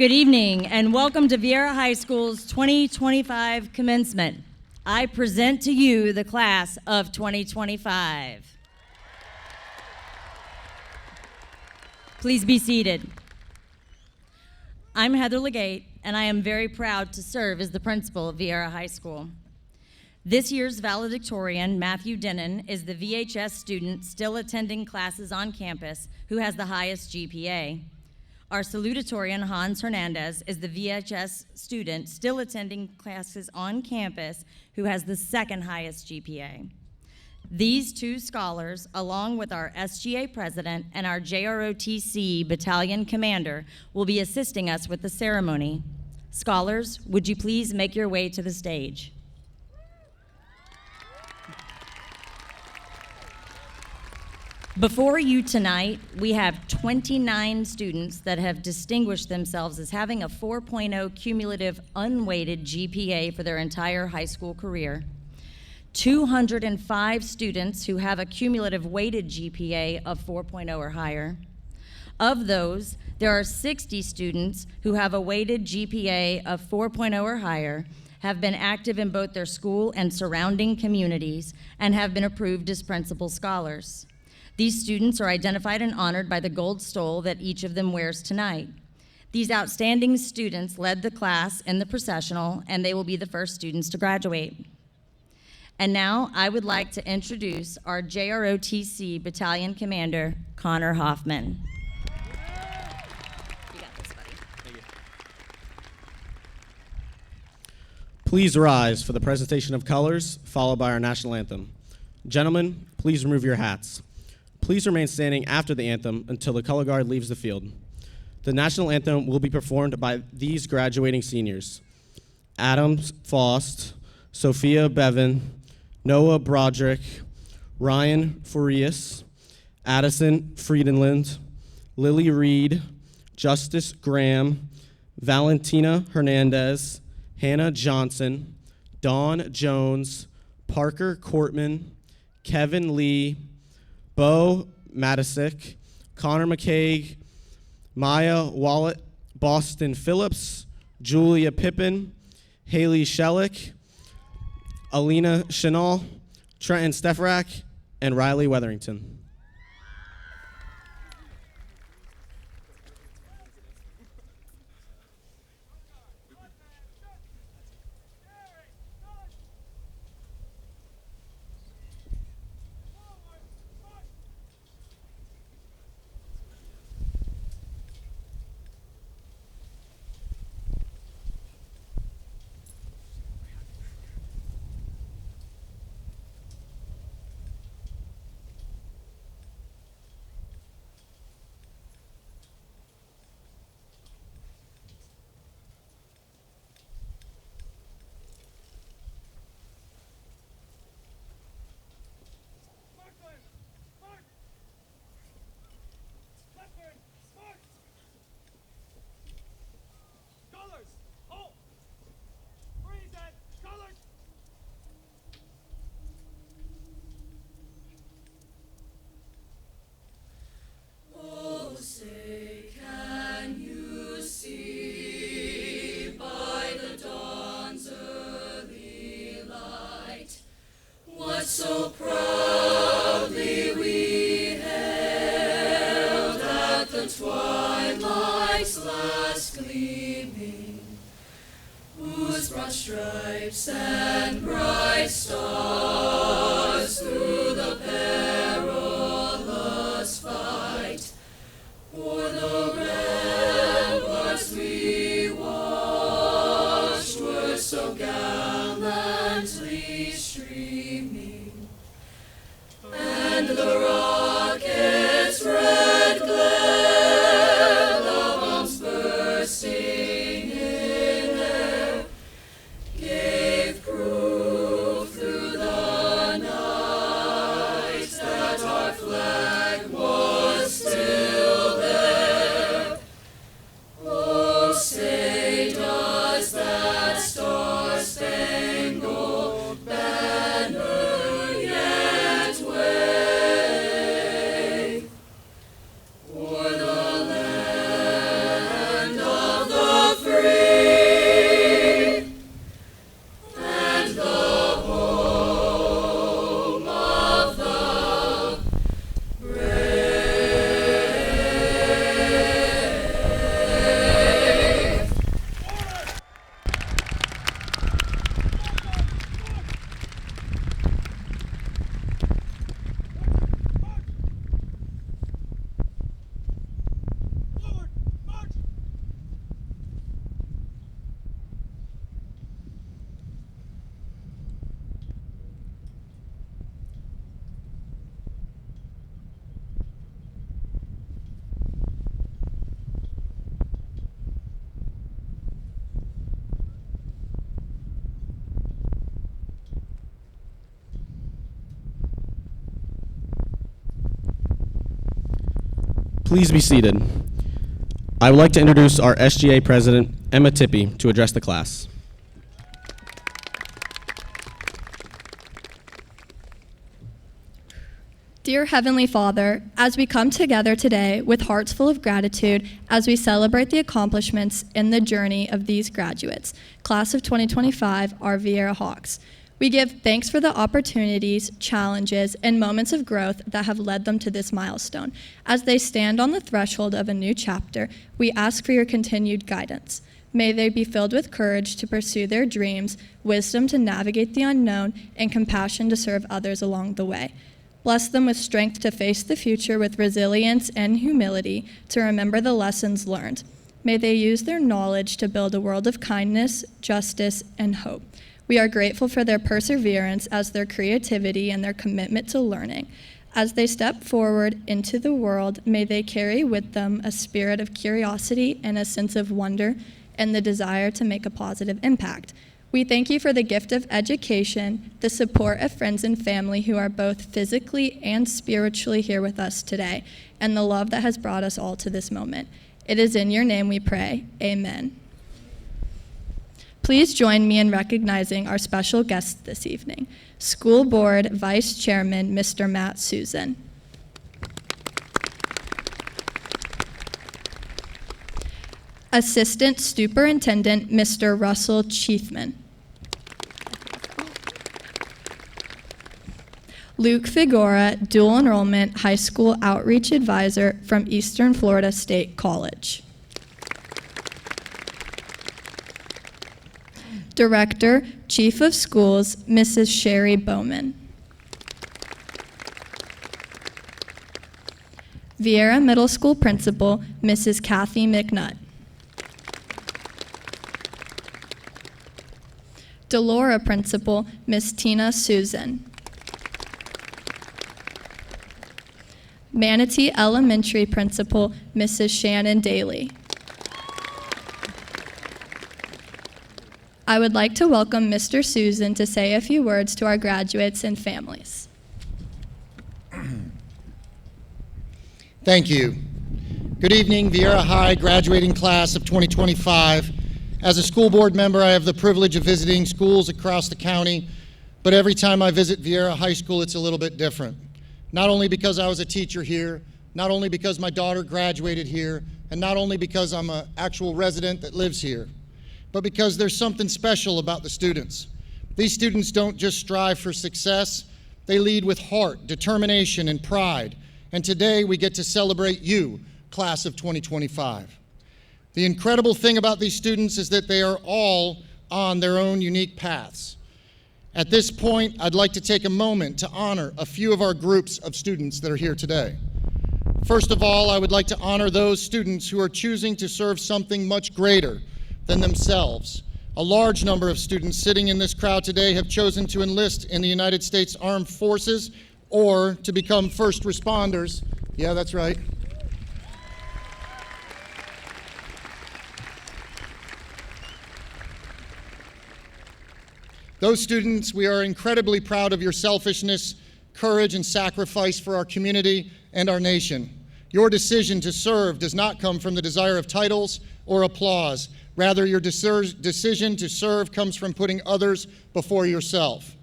Good evening and welcome to Viera High School's 2025 commencement. I present to you the class of 2025. Please be seated. I'm Heather Legate, and I am very proud to serve as the principal of Viera High School. This year's valedictorian, Matthew Denon, is the VHS student still attending classes on campus who has the highest GPA. Our salutatorian, Hans Hernandez, is the VHS student still attending classes on campus who has the second highest GPA. These two scholars, along with our SGA president and our JROTC battalion commander, will be assisting us with the ceremony. Scholars, would you please make your way to the stage? Before you tonight, we have 29 students that have distinguished themselves as having a 4.0 cumulative unweighted GPA for their entire high school career. 205 students who have a cumulative weighted GPA of 4.0 or higher. Of those, there are 60 students who have a weighted GPA of 4.0 or higher, have been active in both their school and surrounding communities, and have been approved as principal scholars. These students are identified and honored by the gold stole that each of them wears tonight. These outstanding students led the class in the processional, and they will be the first students to graduate. And now I would like to introduce our JROTC Battalion Commander, Connor Hoffman. You got this, buddy. Thank you. Please rise for the presentation of colors, followed by our national anthem. Gentlemen, please remove your hats. Please remain standing after the anthem until the color guard leaves the field. The national anthem will be performed by these graduating seniors: Adam Faust, Sophia Bevan, Noah Broderick, Ryan Furias, Addison Friedenland, Lily Reed, Justice Graham, Valentina Hernandez, Hannah Johnson, Dawn Jones, Parker Cortman, Kevin Lee, Bo Matisick, Connor McCaig, Maya Wallet, Boston Phillips, Julia Pippin, Haley Shellick, Alina Chenal, Trenton Stefrak, and Riley Weatherington. So proudly we hailed at the twilight's last gleaming, whose broad stripes and bright stars through the perilous fight o'er the ramparts we watched were so gallantly streaming. And the rocket's red glare, the bombs bursting in air, gave proof through the night that our flag was still there. Oh, say does that star-spangled banner yet wave? Please be seated. I would like to introduce our SGA President, Emma Tippy, to address the class. Dear Heavenly Father, as we come together today with hearts full of gratitude as we celebrate the accomplishments in the journey of these graduates, class of 2025, our Viera Hawks, we give thanks for the opportunities, challenges, and moments of growth that have led them to this milestone. As they stand on the threshold of a new chapter, we ask for your continued guidance. May they be filled with courage to pursue their dreams, wisdom to navigate the unknown, and compassion to serve others along the way. Bless them with strength to face the future with resilience and humility to remember the lessons learned. May they use their knowledge to build a world of kindness, justice, and hope. We are grateful for their perseverance as their creativity and their commitment to learning. As they step forward into the world, may they carry with them a spirit of curiosity and a sense of wonder and the desire to make a positive impact. We thank you for the gift of education, the support of friends and family who are both physically and spiritually here with us today, and the love that has brought us all to this moment. It is in your name we pray. Amen. Please join me in recognizing our special guests this evening. School Board Vice Chairman, Mr. Matt Susan. Assistant Superintendent, Mr. Russell Chiefman. Luke Figura, Dual Enrollment High School Outreach Advisor from Eastern Florida State College. Director, Chief of Schools, Mrs. Sherry Bowman. Viera Middle School Principal, Mrs. Kathy McNutt. Delora Principal, Miss Tina Susan. Manatee Elementary Principal, Mrs. Shannon Daly. I would like to welcome Mr. Susan to say a few words to our graduates and families. Thank you. Good evening, Viera High graduating class of 2025. As a school board member, I have the privilege of visiting schools across the county, but every time I visit Viera High School, it's a little bit different. Not only because I was a teacher here, not only because my daughter graduated here, and not only because I'm an actual resident that lives here, but because there's something special about the students. These students don't just strive for success, they lead with heart, determination, and pride. And today we get to celebrate you, class of 2025. The incredible thing about these students is that they are all on their own unique paths. At this point, I'd like to take a moment to honor a few of our groups of students that are here today. First of all, I would like to honor those students who are choosing to serve something much greater than themselves. A large number of students sitting in this crowd today have chosen to enlist in the United States Armed Forces or to become first responders. Yeah, that's right. Those students, we are incredibly proud of your selfishness, courage, and sacrifice for our community and our nation. Your decision to serve does not come from the desire of titles or applause. Rather, your decision to serve comes from putting others before yourself.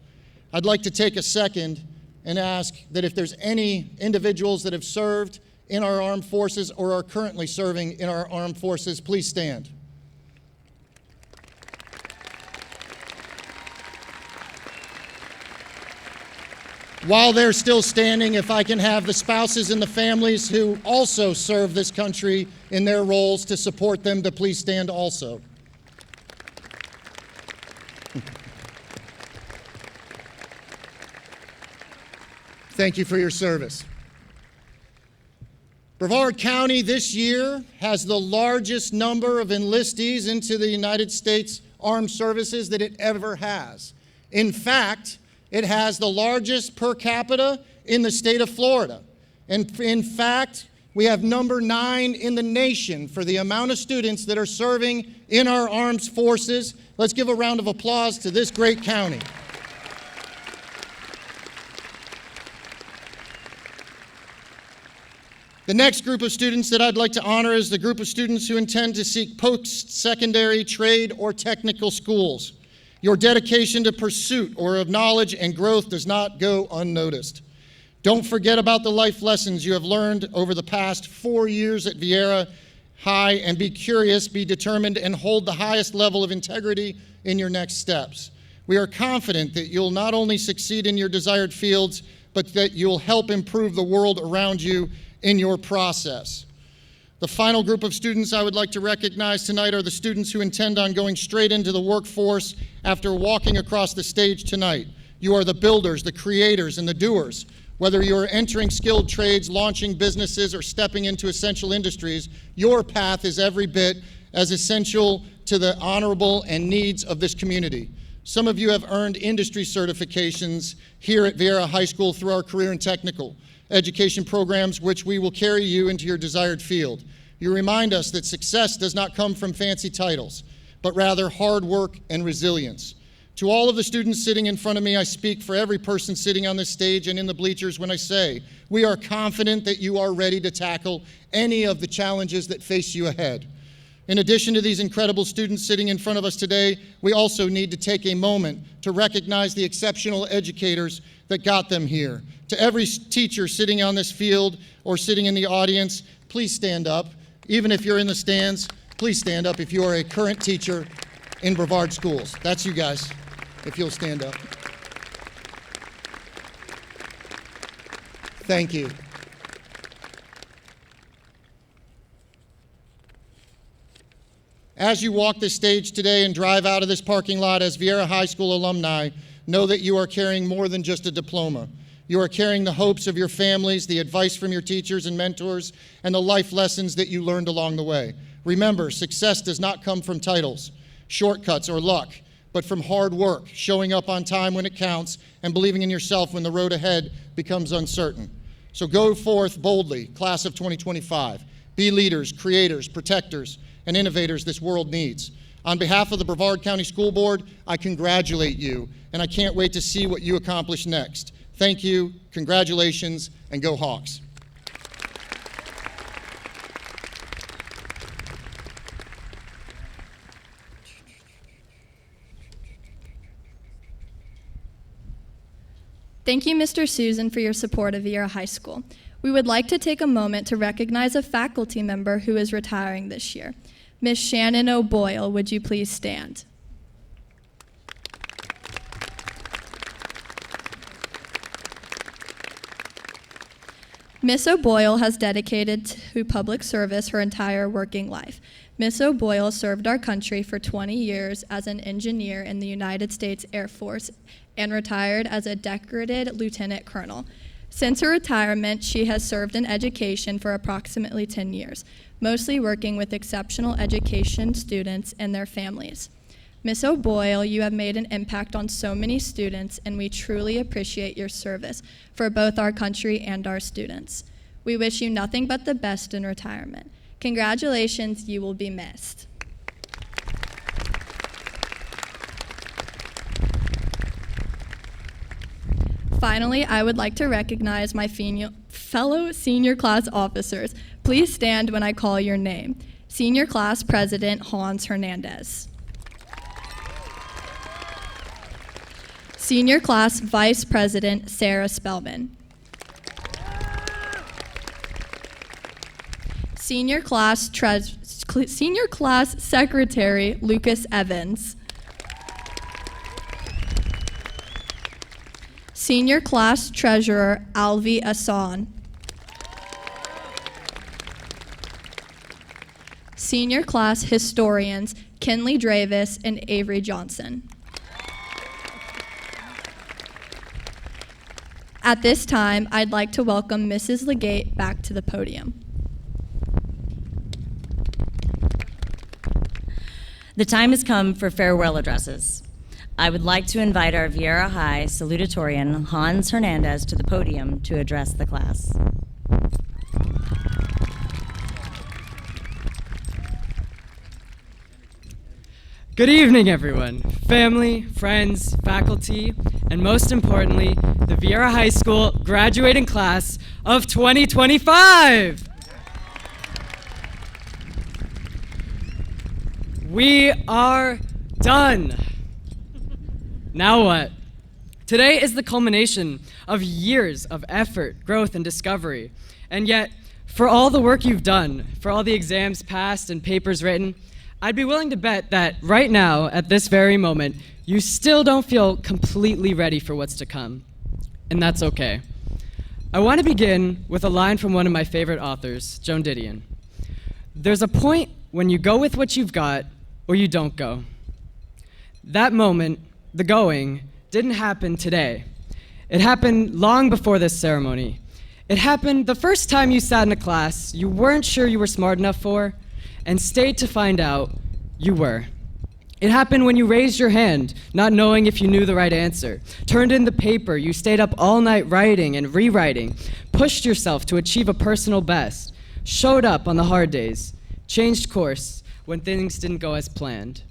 I'd like to take a second and ask that if there's any individuals that have served in our armed forces or are currently serving in our armed forces, please stand. While they're still standing, if I can have the spouses and the families who also serve this country in their roles to support them to please stand also. Thank you for your service. Brevard County this year has the largest number of enlistees into the United States Armed Services that it ever has. In fact, it has the largest per capita in the state of Florida. And in fact, we have number 9 in the nation for the amount of students that are serving in our armed forces. Let's give a round of applause to this great county. The next group of students that I'd like to honor is the group of students who intend to seek post-secondary, trade, or technical schools. Your dedication to pursuit or of knowledge and growth does not go unnoticed. Don't forget about the life lessons you have learned over the past 4 years at Viera High, and be curious, be determined, and hold the highest level of integrity in your next steps. We are confident that you'll not only succeed in your desired fields, but that you'll help improve the world around you in your process. The final group of students I would like to recognize tonight are the students who intend on going straight into the workforce after walking across the stage tonight. You are the builders, the creators, and the doers. Whether you are entering skilled trades, launching businesses, or stepping into essential industries, your path is every bit as essential to the honorable and needs of this community. Some of you have earned industry certifications here at Viera High School through our career and technical education programs, which we will carry you into your desired field. You remind us that success does not come from fancy titles, but rather hard work and resilience. To all of the students sitting in front of me, I speak for every person sitting on this stage and in the bleachers when I say, we are confident that you are ready to tackle any of the challenges that face you ahead. In addition to these incredible students sitting in front of us today, we also need to take a moment to recognize the exceptional educators that got them here. To every teacher sitting on this field or sitting in the audience, please stand up. Even if you're in the stands, please stand up if you are a current teacher in Brevard schools. That's you guys, if you'll stand up. Thank you. As you walk this stage today and drive out of this parking lot as Viera High School alumni, know that you are carrying more than just a diploma. You are carrying the hopes of your families, the advice from your teachers and mentors, and the life lessons that you learned along the way. Remember, success does not come from titles, shortcuts, or luck, but from hard work, showing up on time when it counts, and believing in yourself when the road ahead becomes uncertain. So go forth boldly, class of 2025. Be leaders, creators, protectors, and innovators this world needs. On behalf of the Brevard County School Board, I congratulate you, and I can't wait to see what you accomplish next. Thank you, congratulations, and go Hawks. Thank you, Mr. Susan, for your support of Viera High School. We would like to take a moment to recognize a faculty member who is retiring this year. Ms. Shannon O'Boyle, would you please stand? Ms. O'Boyle has dedicated to public service her entire working life. Ms. O'Boyle served our country for 20 years as an engineer in the United States Air Force and retired as a decorated lieutenant colonel. Since her retirement, she has served in education for approximately 10 years, mostly working with exceptional education students and their families. Ms. O'Boyle, you have made an impact on so many students, and we truly appreciate your service for both our country and our students. We wish you nothing but the best in retirement. Congratulations, you will be missed. Finally, I would like to recognize my fellow senior class officers. Please stand when I call your name. Senior Class President Hans Hernandez. Senior Class Vice President Sarah Spellman. Senior Class Secretary Lucas Evans. Senior Class Treasurer Alvi Asan. Senior Class Historians Kinley Dravis and Avery Johnson. At this time, I'd like to welcome Mrs. Legate back to the podium. The time has come for farewell addresses. I would like to invite our Viera High salutatorian, Hans Hernandez, to the podium to address the class. Good evening, everyone. Family, friends, faculty, and most importantly, the Viera High School graduating class of 2025. We are done. Now what? Today is the culmination of years of effort, growth, and discovery. And yet, for all the work you've done, for all the exams passed and papers written, I'd be willing to bet that right now, at this very moment, you still don't feel completely ready for what's to come. And that's okay. I want to begin with a line from one of my favorite authors, Joan Didion. There's a point when you go with what you've got, or you don't go. That moment, the going, didn't happen today. It happened long before this ceremony. It happened the first time you sat in a class you weren't sure you were smart enough for, and stayed to find out you were. It happened when you raised your hand, not knowing if you knew the right answer, turned in the paper, you stayed up all night writing and rewriting, pushed yourself to achieve a personal best, showed up on the hard days, changed course when things didn't go as planned.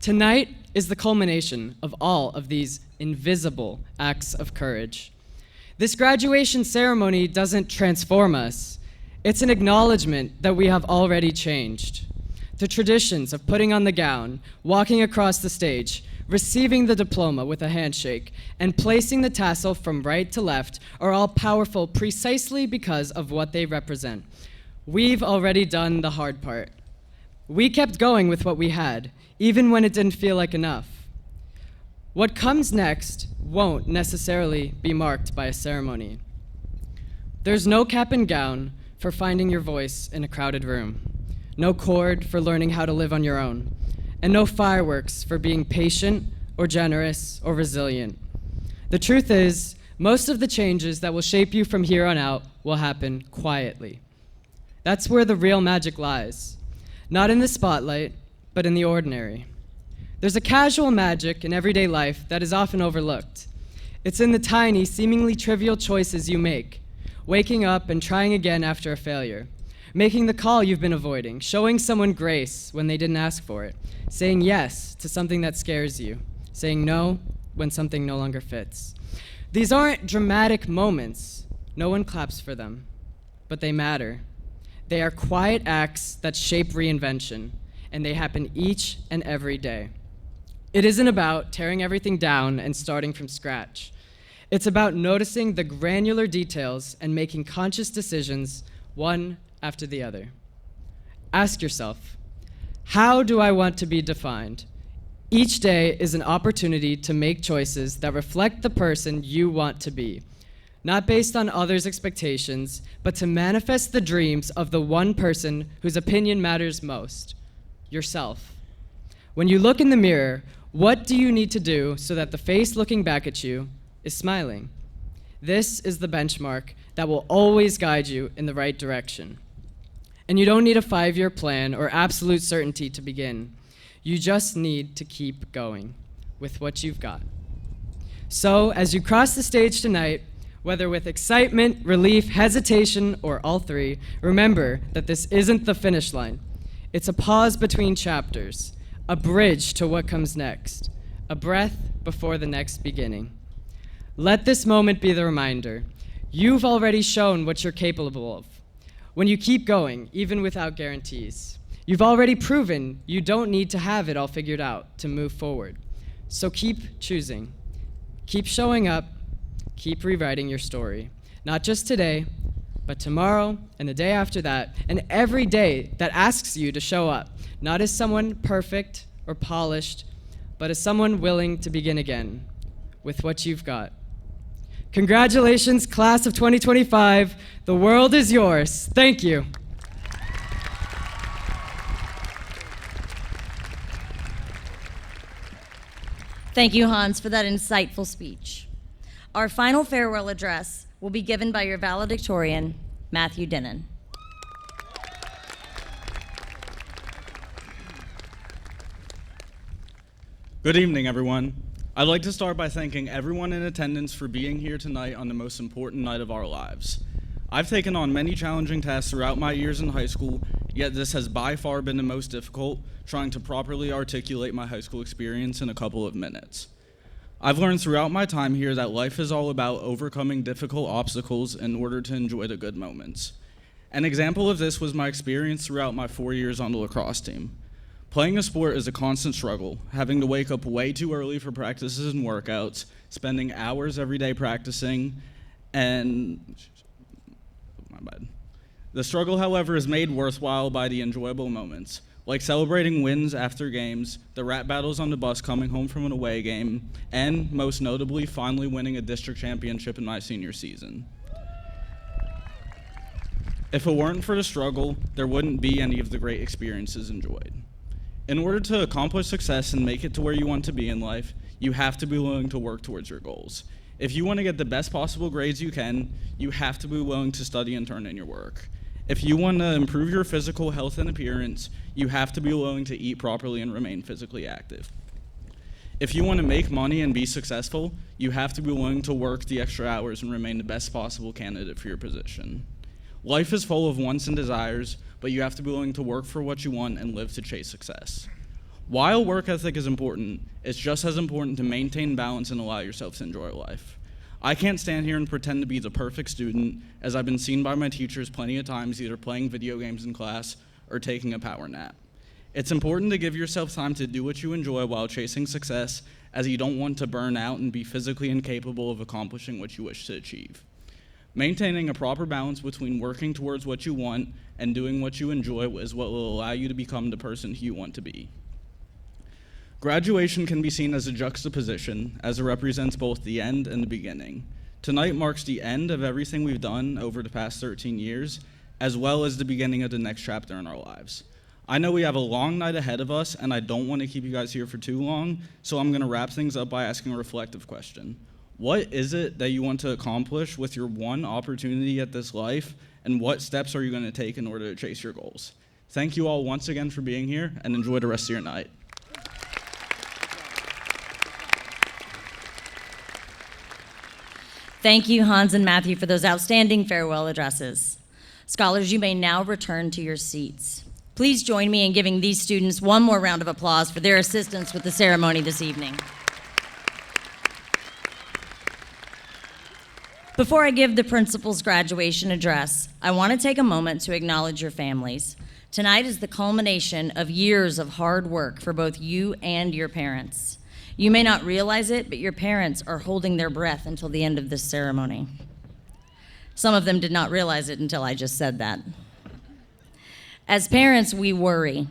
Tonight is the culmination of all of these invisible acts of courage. This graduation ceremony doesn't transform us. It's an acknowledgement that we have already changed. The traditions of putting on the gown, walking across the stage, receiving the diploma with a handshake, and placing the tassel from right to left are all powerful precisely because of what they represent. We've already done the hard part. We kept going with what we had, even when it didn't feel like enough. What comes next won't necessarily be marked by a ceremony. There's no cap and gown for finding your voice in a crowded room, no cord for learning how to live on your own, and no fireworks for being patient or generous or resilient. The truth is, most of the changes that will shape you from here on out will happen quietly. That's where the real magic lies, not in the spotlight, but in the ordinary. There's a casual magic in everyday life that is often overlooked. It's in the tiny, seemingly trivial choices you make, waking up and trying again after a failure, making the call you've been avoiding, showing someone grace when they didn't ask for it, saying yes to something that scares you, saying no when something no longer fits. These aren't dramatic moments. No one claps for them, but they matter. They are quiet acts that shape reinvention, and they happen each and every day. It isn't about tearing everything down and starting from scratch. It's about noticing the granular details and making conscious decisions, one after the other. Ask yourself, how do I want to be defined? Each day is an opportunity to make choices that reflect the person you want to be, not based on others' expectations, but to manifest the dreams of the one person whose opinion matters most, yourself. When you look in the mirror, what do you need to do so that the face looking back at you is smiling? This is the benchmark that will always guide you in the right direction. And you don't need a 5-year plan or absolute certainty to begin. You just need to keep going with what you've got. So, as you cross the stage tonight, whether with excitement, relief, hesitation, or all three, remember that this isn't the finish line. It's a pause between chapters, a bridge to what comes next, a breath before the next beginning. Let this moment be the reminder. You've already shown what you're capable of. When you keep going, even without guarantees, you've already proven you don't need to have it all figured out to move forward. So keep choosing. Keep showing up. Keep rewriting your story. Not just today, but tomorrow and the day after that, and every day that asks you to show up, not as someone perfect or polished, but as someone willing to begin again with what you've got. Congratulations, class of 2025. The world is yours. Thank you. Thank you, Hans, for that insightful speech. Our final farewell address will be given by your valedictorian, Matthew Denon. Good evening, everyone. I'd like to start by thanking everyone in attendance for being here tonight on the most important night of our lives. I've taken on many challenging tasks throughout my years in high school, yet this has by far been the most difficult, trying to properly articulate my high school experience in a couple of minutes. I've learned throughout my time here that life is all about overcoming difficult obstacles in order to enjoy the good moments. An example of this was my experience throughout my 4 years on the lacrosse team. Playing a sport is a constant struggle, having to wake up way too early for practices and workouts, spending hours every day practicing, and my bad. The struggle, however, is made worthwhile by the enjoyable moments, like celebrating wins after games, the rap battles on the bus coming home from an away game, and, most notably, finally winning a district championship in my senior season. If it weren't for the struggle, there wouldn't be any of the great experiences enjoyed. In order to accomplish success and make it to where you want to be in life, you have to be willing to work towards your goals. If you want to get the best possible grades you can, you have to be willing to study and turn in your work. If you want to improve your physical health and appearance, you have to be willing to eat properly and remain physically active. If you want to make money and be successful, you have to be willing to work the extra hours and remain the best possible candidate for your position. Life is full of wants and desires, but you have to be willing to work for what you want and live to chase success. While work ethic is important, it's just as important to maintain balance and allow yourself to enjoy life. I can't stand here and pretend to be the perfect student, as I've been seen by my teachers plenty of times either playing video games in class or taking a power nap. It's important to give yourself time to do what you enjoy while chasing success, as you don't want to burn out and be physically incapable of accomplishing what you wish to achieve. Maintaining a proper balance between working towards what you want and doing what you enjoy is what will allow you to become the person who you want to be. Graduation can be seen as a juxtaposition, as it represents both the end and the beginning. Tonight marks the end of everything we've done over the past 13 years, as well as the beginning of the next chapter in our lives. I know we have a long night ahead of us, and I don't want to keep you guys here for too long, so I'm going to wrap things up by asking a reflective question. What is it that you want to accomplish with your one opportunity at this life, and what steps are you going to take in order to chase your goals? Thank you all once again for being here, and enjoy the rest of your night. Thank you, Hans and Matthew, for those outstanding farewell addresses. Scholars, you may now return to your seats. Please join me in giving these students one more round of applause for their assistance with the ceremony this evening. Before I give the principal's graduation address, I want to take a moment to acknowledge your families. Tonight is the culmination of years of hard work for both you and your parents. You may not realize it, but your parents are holding their breath until the end of this ceremony. Some of them did not realize it until I just said that. As parents, we worry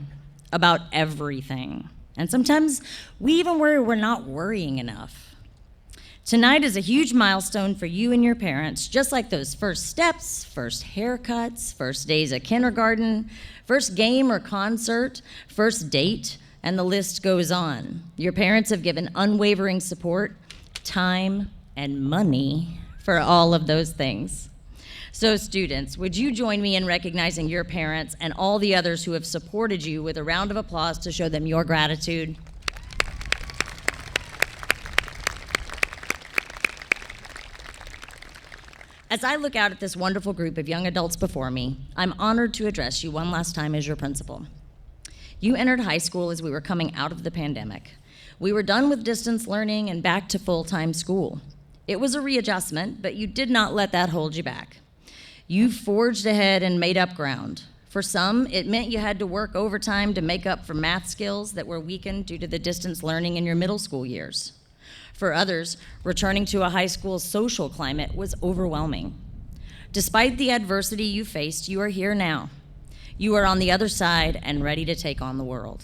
about everything. And sometimes we even worry we're not worrying enough. Tonight is a huge milestone for you and your parents, just like those first steps, first haircuts, first days at kindergarten, first game or concert, first date, and the list goes on. Your parents have given unwavering support, time, and money for all of those things. So students, would you join me in recognizing your parents and all the others who have supported you with a round of applause to show them your gratitude? As I look out at this wonderful group of young adults before me, I'm honored to address you one last time as your principal. You entered high school as we were coming out of the pandemic. We were done with distance learning and back to full-time school. It was a readjustment, but you did not let that hold you back. You forged ahead and made up ground. For some, it meant you had to work overtime to make up for math skills that were weakened due to the distance learning in your middle school years. For others, returning to a high school social climate was overwhelming. Despite the adversity you faced, you are here now. You are on the other side and ready to take on the world.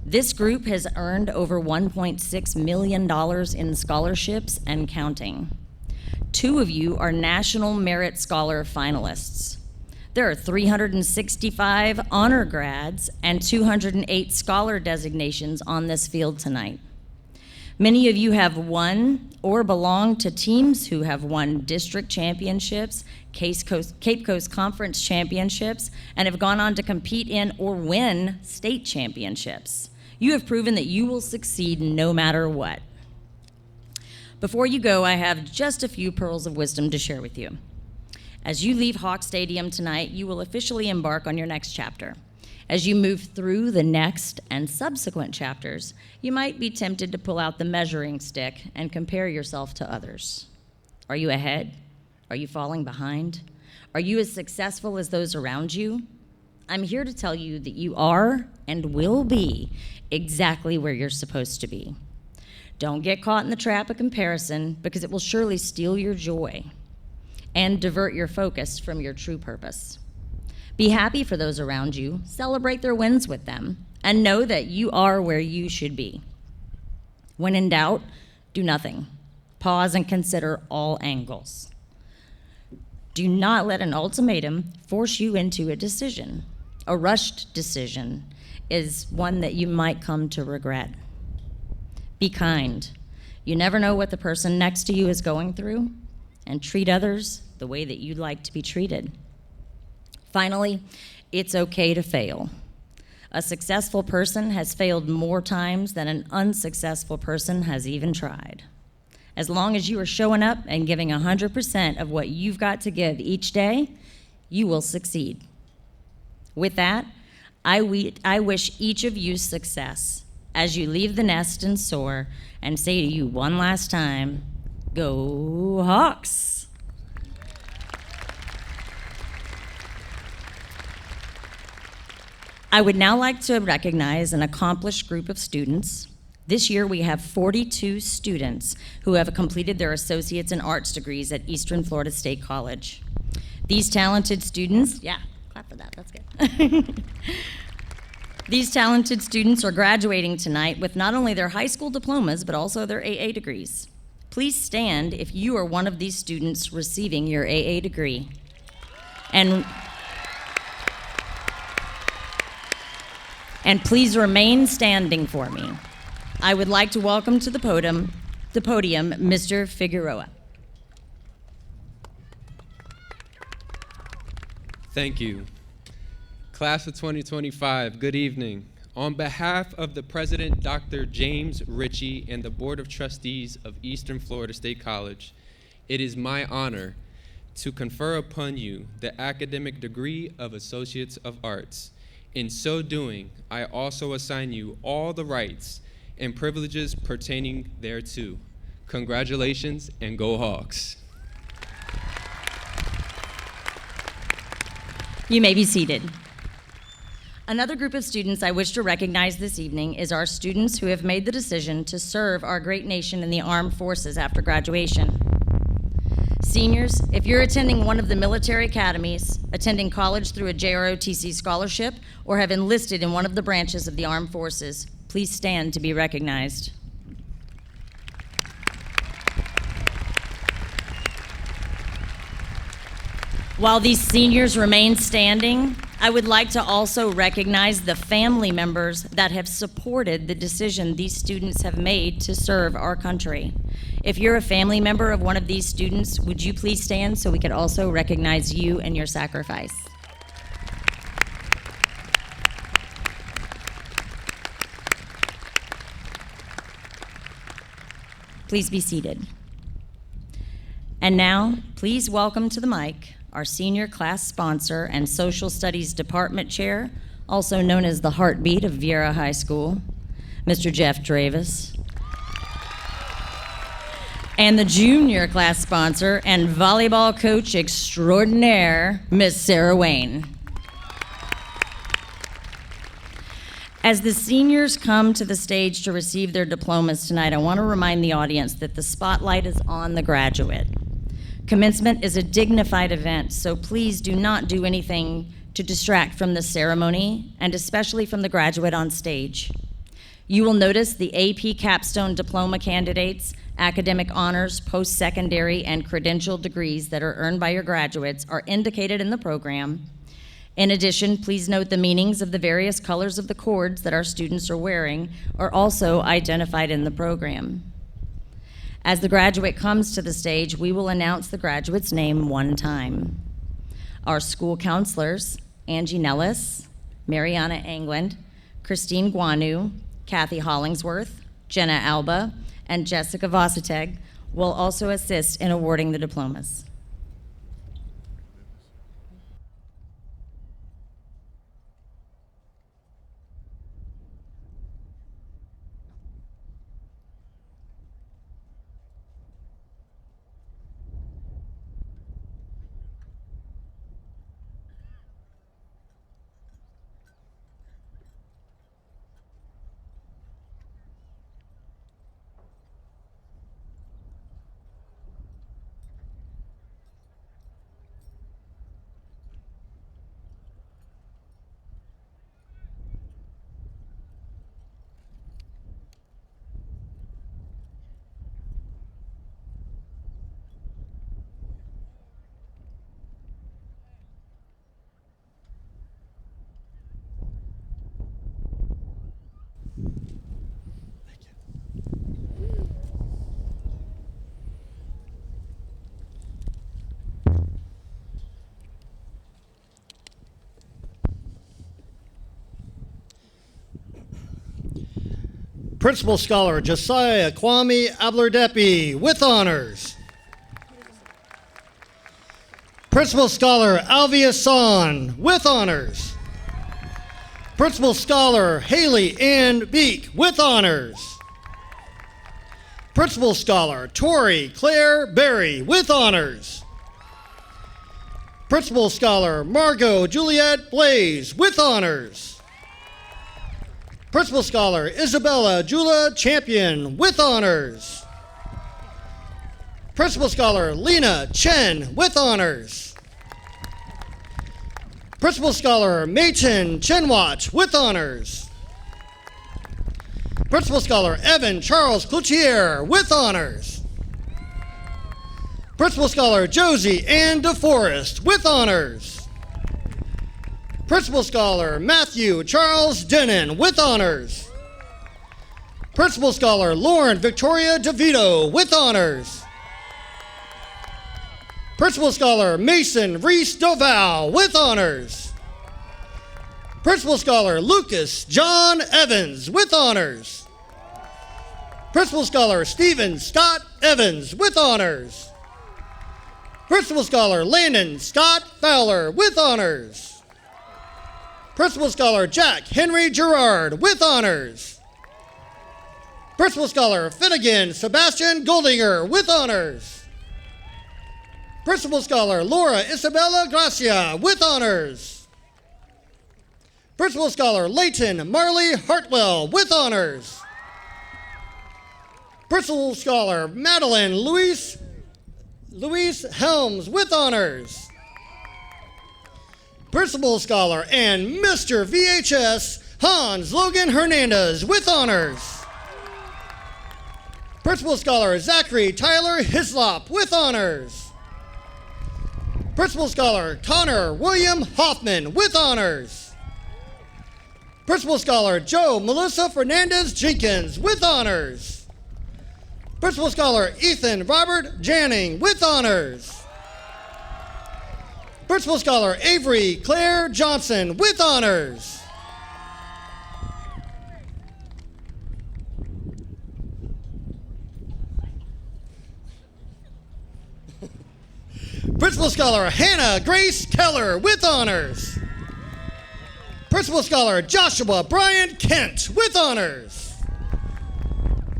This group has earned over $1.6 million in scholarships and counting. 2 of you are National Merit Scholar finalists. There are 365 honor grads and 208 scholar designations on this field tonight. Many of you have won or belong to teams who have won district championships, Cape Coast Conference championships, and have gone on to compete in or win state championships. You have proven that you will succeed no matter what. Before you go, I have just a few pearls of wisdom to share with you. As you leave Hawk Stadium tonight, you will officially embark on your next chapter. As you move through the next and subsequent chapters, you might be tempted to pull out the measuring stick and compare yourself to others. Are you ahead? Are you falling behind? Are you as successful as those around you? I'm here to tell you that you are and will be exactly where you're supposed to be. Don't get caught in the trap of comparison, because it will surely steal your joy and divert your focus from your true purpose. Be happy for those around you, celebrate their wins with them, and know that you are where you should be. When in doubt, do nothing. Pause and consider all angles. Do not let an ultimatum force you into a decision. A rushed decision is one that you might come to regret. Be kind. You never know what the person next to you is going through, and treat others the way that you'd like to be treated. Finally, it's okay to fail. A successful person has failed more times than an unsuccessful person has even tried. As long as you are showing up and giving 100% of what you've got to give each day, you will succeed. With that, I wish each of you success as you leave the nest and soar, and say to you one last time, go Hawks! I would now like to recognize an accomplished group of students. This year we have 42 students who have completed their Associates in Arts degrees at Eastern Florida State College. These talented students, yeah, clap for that, that's good. These talented students are graduating tonight with not only their high school diplomas, but also their AA degrees. Please stand if you are one of these students receiving your AA degree. And please remain standing for me. I would like to welcome to the podium, Mr. Figueroa. Thank you. Class of 2025, good evening. On behalf of the President, Dr. James Ritchie, and the Board of Trustees of Eastern Florida State College, it is my honor to confer upon you the academic degree of Associates of Arts. In so doing, I also assign you all the rights and privileges pertaining thereto. Congratulations and go Hawks. You may be seated. Another group of students I wish to recognize this evening is our students who have made the decision to serve our great nation in the armed forces after graduation. Seniors, if you're attending one of the military academies, attending college through a JROTC scholarship, or have enlisted in one of the branches of the armed forces, please stand to be recognized. While these seniors remain standing, I would like to also recognize the family members that have supported the decision these students have made to serve our country. If you're a family member of one of these students, would you please stand so we could also recognize you and your sacrifice? Please be seated. And now, please welcome to the mic our senior class sponsor and Social Studies Department Chair, also known as the heartbeat of Viera High School, Mr. Jeff Dravis. And the junior class sponsor and volleyball coach extraordinaire, Miss Sarah Wayne. As the seniors come to the stage to receive their diplomas tonight, I want to remind the audience that the spotlight is on the graduate. Commencement is a dignified event, so please do not do anything to distract from the ceremony, and especially from the graduate on stage. You will notice the AP Capstone Diploma candidates, academic honors, post-secondary, and credential degrees that are earned by your graduates are indicated in the program. In addition, please note the meanings of the various colors of the cords that our students are wearing are also identified in the program. As the graduate comes to the stage, we will announce the graduate's name one time. Our school counselors, Angie Nellis, Mariana England, Christine Guanu, Kathy Hollingsworth, Jenna Alba, and Jessica Vositeg will also assist in awarding the diplomas. Principal Scholar Josiah Kwame Ablerdepi with honors. Principal Scholar Alvia Son with honors. Principal Scholar Haley Ann Beek with honors. Principal Scholar Tori Claire Berry with honors. Principal Scholar Margot Juliet Blaze with honors. Principal Scholar Isabella Jula Champion with honors. Principal Scholar Lena Chen with honors. Principal Scholar Mayton Chenwatch with honors. Principal Scholar Evan Charles Cloutier with honors. Principal Scholar Josie Ann DeForest with honors. Principal Scholar Matthew Charles Denon with honors. Principal Scholar Lauren Victoria DeVito with honors. Principal Scholar Mason Reese Doval with honors. Principal Scholar Lucas John Evans with honors. Principal Scholar Stephen Scott Evans with honors. Principal Scholar Landon Scott Fowler with honors. Principal Scholar Jack Henry Gerard with honors. Principal Scholar Finnegan Sebastian Goldinger with honors. Principal Scholar Laura Isabella Gracia with honors. Principal Scholar Leighton Marley Hartwell with honors. Principal Scholar Madeline Louise Helms with honors. Principal Scholar and Mr. VHS Hans Logan Hernandez with honors. Principal Scholar Zachary Tyler Hislop with honors. Principal Scholar Connor William Hoffman with honors. Principal Scholar Joe Melissa Fernandez Jenkins with honors. Principal Scholar Ethan Robert Janning with honors. Principal Scholar Avery Claire Johnson with honors. Principal Scholar Hannah Grace Keller with honors. Principal Scholar Joshua Brian Kent with honors.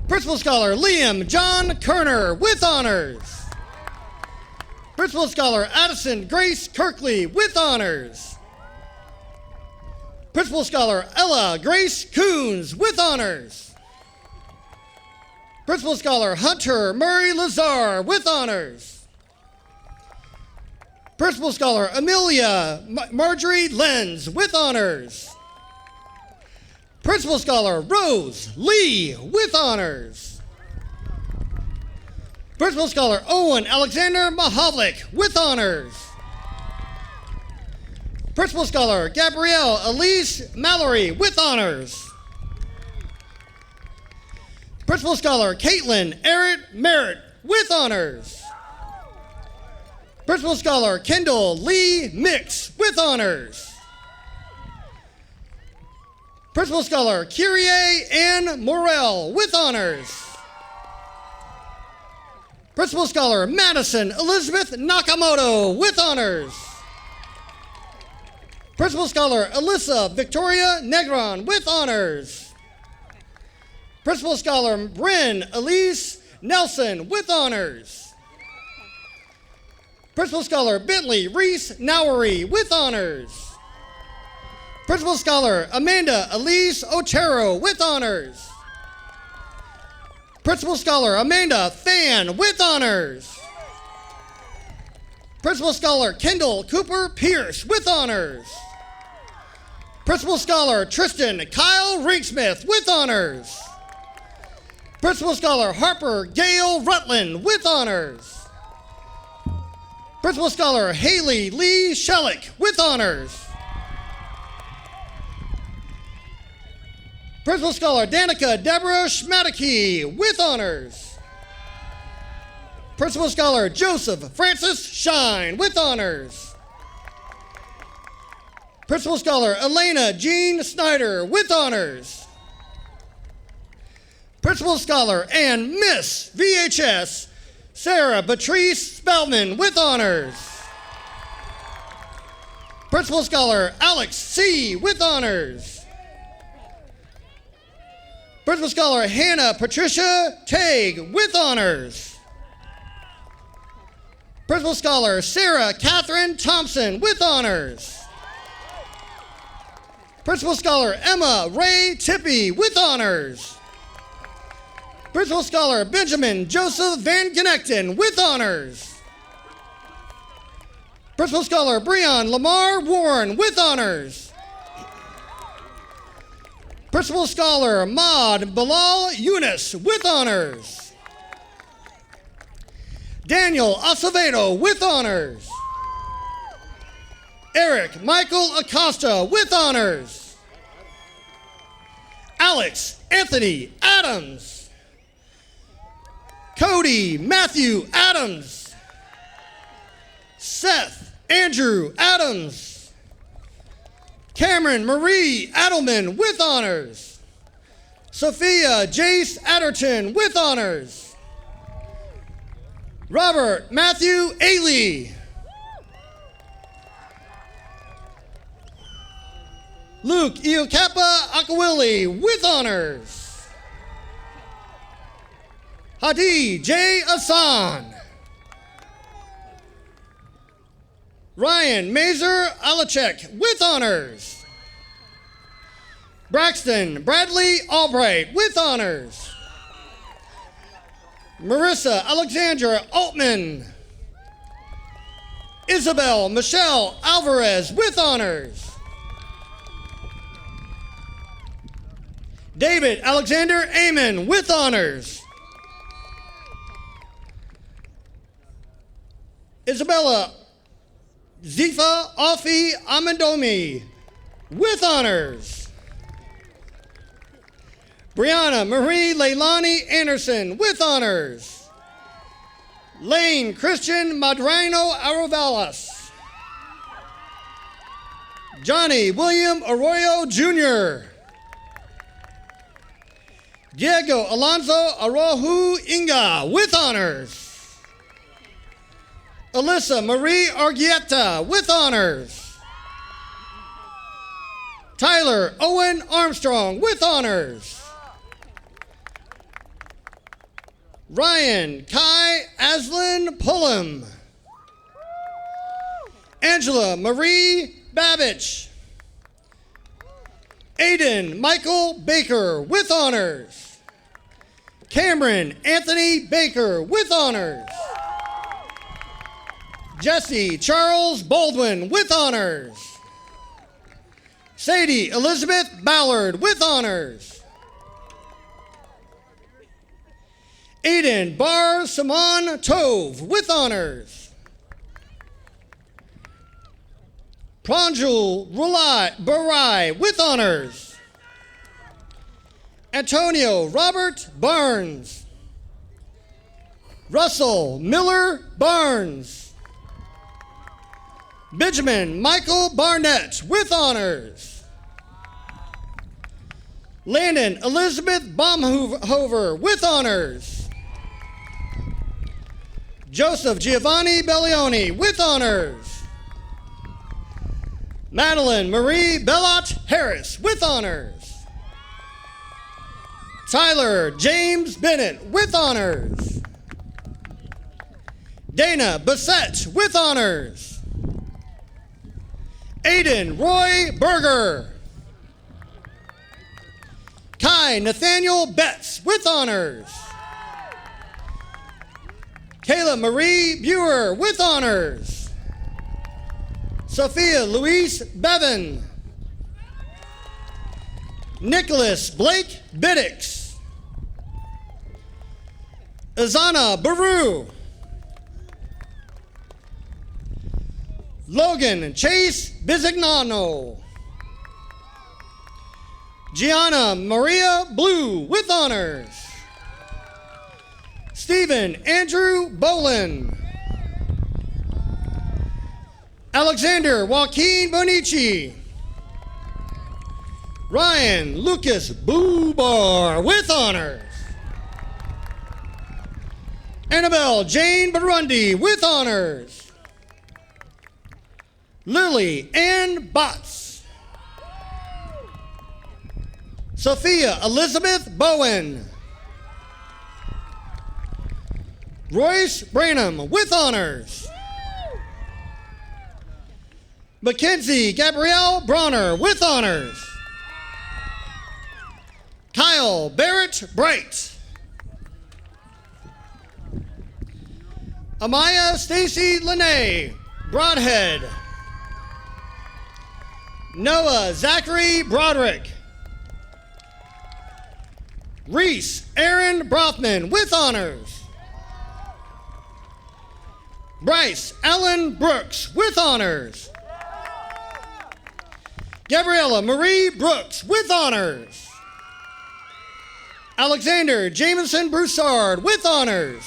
Principal Scholar Liam John Kerner with honors. Principal Scholar Addison Grace Kirkley with honors. Principal Scholar Ella Grace Coons with honors. Principal Scholar Hunter Murray Lazar with honors. Principal Scholar Amelia Marjorie Lenz with honors. Principal Scholar Rose Lee with honors. Principal Scholar Owen Alexander Mahavlik with honors. Principal Scholar Gabrielle Elise Mallory with honors. Principal Scholar Caitlin Eric Merritt with honors. Principal Scholar Kendall Lee Mix with honors. Principal Scholar Kyrie Ann Morrell with honors. Principal Scholar Madison Elizabeth Nakamoto with honors. Principal Scholar Alyssa Victoria Negron with honors. Principal Scholar Bryn Elise Nelson with honors. Principal Scholar Bentley Reese Nowery with honors. Principal Scholar Amanda Elise Otero with honors. Principal Scholar Amanda Fan with honors. Principal Scholar Kendall Cooper Pierce with honors. Principal Scholar Tristan Kyle Rinksmith with honors. Principal Scholar Harper Gail Rutland with honors. Principal Scholar Haley Lee Shellick with honors. Principal Scholar Danica Deborah Schmadeke with honors. Principal Scholar Joseph Francis Shine with honors. Principal Scholar Elena Jean Snyder with honors. Principal Scholar and Miss VHS, Sarah Patrice Spelman with honors. Principal Scholar Alex C. with honors. Principal Scholar Hannah Patricia Tague with honors. Principal Scholar Sarah Catherine Thompson with honors. Principal Scholar Emma Ray Tippy with honors. Principal Scholar Benjamin Joseph Van Genecten with honors. Principal Scholar Breon Lamar Warren with honors. Principal Scholar Maud Bilal Yunus with honors. Daniel Acevedo with honors. Eric Michael Acosta with honors. Alex Anthony Adams. Cody Matthew Adams. Seth Andrew Adams. Cameron Marie Adelman with honors. Sophia Jace Adderton with honors. Robert Matthew Ailey. Luke Iokapa Akawili with honors. Hadi J. Asan. Ryan Mazer Alachek with honors. Braxton Bradley Albright with honors. Marissa Alexandra Altman. Isabel Michelle Alvarez with honors. David Alexander Amon with honors. Isabella Zifa Afi Amendomi with honors. Brianna Marie Leilani Anderson with honors. Lane Christian Madrano Arovalas. Johnny William Arroyo Jr. Diego Alonso Aroju Inga with honors. Alyssa Marie Argueta with honors. Tyler Owen Armstrong with honors. Ryan Kai Aslan Pullum. Angela Marie Babich. Aiden Michael Baker with honors. Cameron Anthony Baker with honors. Jesse Charles Baldwin with honors. Sadie Elizabeth Ballard with honors. Aiden Bar Saman Tove with honors. Pranjul Barai with honors. Antonio Robert Barnes. Russell Miller Barnes. Benjamin Michael Barnett with honors. Landon Elizabeth Baumhover with honors. Joseph Giovanni Bellioni with honors. Madeline Marie Bellot Harris with honors. Tyler James Bennett with honors. Dana Bassett with honors. Aiden Roy Berger. Kai Nathaniel Betts with honors. Kayla Marie Buer with honors. Sophia Louise Bevan. Nicholas Blake Biddix. Azana Baru. Logan Chase Bizignano. Gianna Maria Blue with honors. Stephen Andrew Bolin. Alexander Joaquin Bonici. Ryan Lucas Boobar with honors. Annabelle Jane Burundi with honors. Lily Ann Botts. Sophia Elizabeth Bowen. Royce Branham with honors. Mackenzie Gabrielle Bronner with honors. Kyle Barrett Bright. Amaya Stacy Lene Broadhead. Noah Zachary Broderick. Reese Aaron Brothman with honors. Bryce Allen Brooks with honors. Gabriella Marie Brooks with honors. Alexander Jameson Broussard with honors.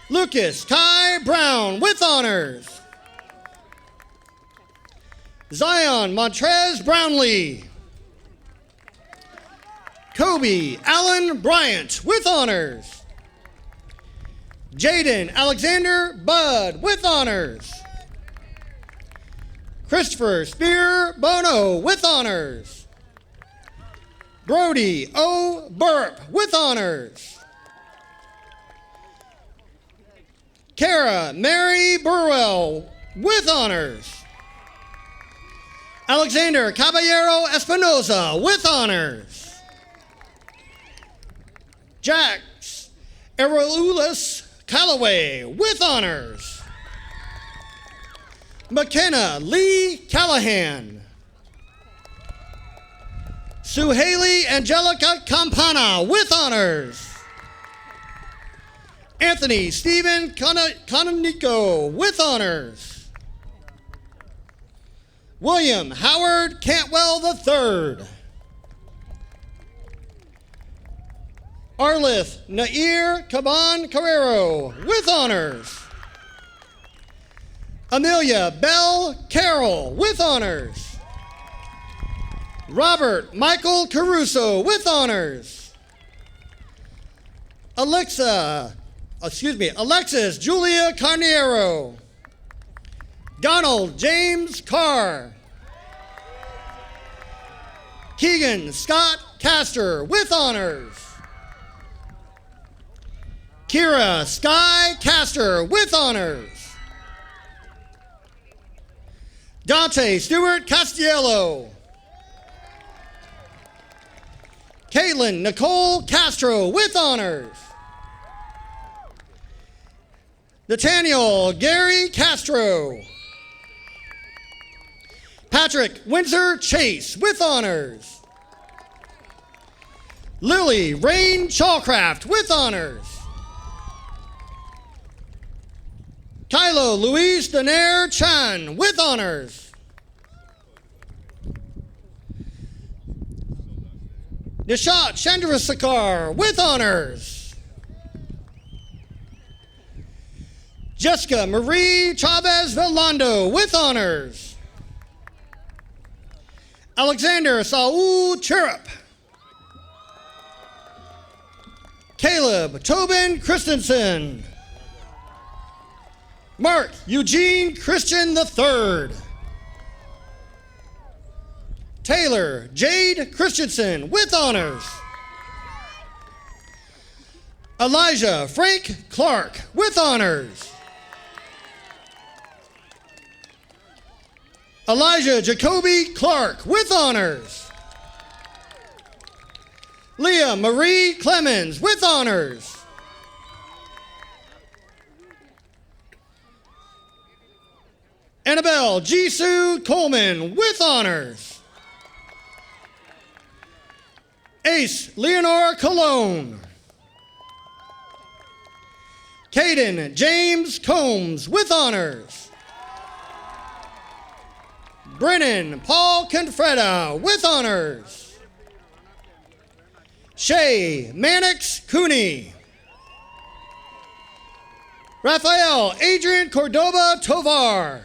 Lucas Ty Brown with honors. Zion Montrez Brownlee. Kobe Allen Bryant with honors. Jaden Alexander Budd with honors. Christopher Spear Bono with honors. Brody O. Burp with honors. Kara Mary Burwell with honors. Alexander Caballero Espinoza with honors. Jax Eraulis Callaway with honors. McKenna Lee Callahan. Suhaili Angelica Campana with honors. Anthony Stephen Canonico with honors. William Howard Cantwell III. Arlith Nair Caban Carrero with honors. Amelia Bell Carroll with honors. Robert Michael Caruso with honors. Alexis Julia Carniero. Donald James Carr. Keegan Scott Castor with honors. Kira Sky Castor with honors. Dante Stewart Castiello. Caitlin Nicole Castro with honors. Nathaniel Gary Castro. Patrick Windsor Chase with honors. Lily Rain Shawcraft with honors. Kylo Luis Daner Chan with honors. Nishat Chandrasekhar with honors. Jessica Marie Chavez Velando with honors. Alexander Saul Chirrup. Caleb Tobin Christensen. Mark Eugene Christian III. Taylor Jade Christensen with honors. Elijah Frank Clark with honors. Elijah Jacoby Clark with honors. Leah Marie Clemens with honors. Annabelle Jisoo Coleman with honors. Ace Leonore Cologne. Caden James Combs with honors. Brennan Paul Confreda with honors. Shay Mannix Cooney. Rafael Adrian Cordoba Tovar.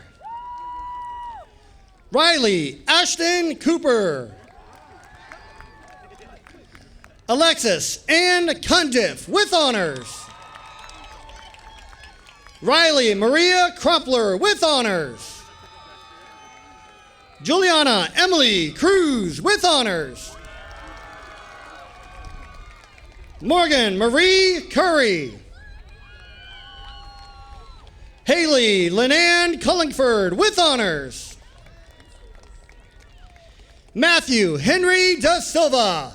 Riley Ashton Cooper. Alexis Ann Cundiff with honors. Riley Maria Crumpler with honors. Juliana Emily Cruz with honors. Morgan Marie Curry. Haley Lenan Cullingford with honors. Matthew Henry Da Silva.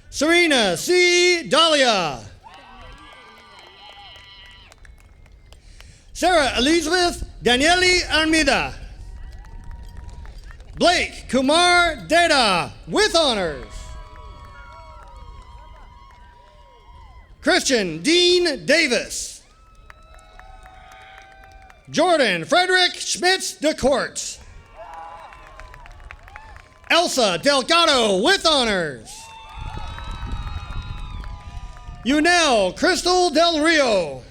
Serena C. Dahlia. Sarah Elizabeth Daniele Armida. Blake Kumar Data with honors. Christian Dean Davis. Jordan Frederick Schmitz de Court. Elsa Delgado with honors. Yunel Crystal Del Rio.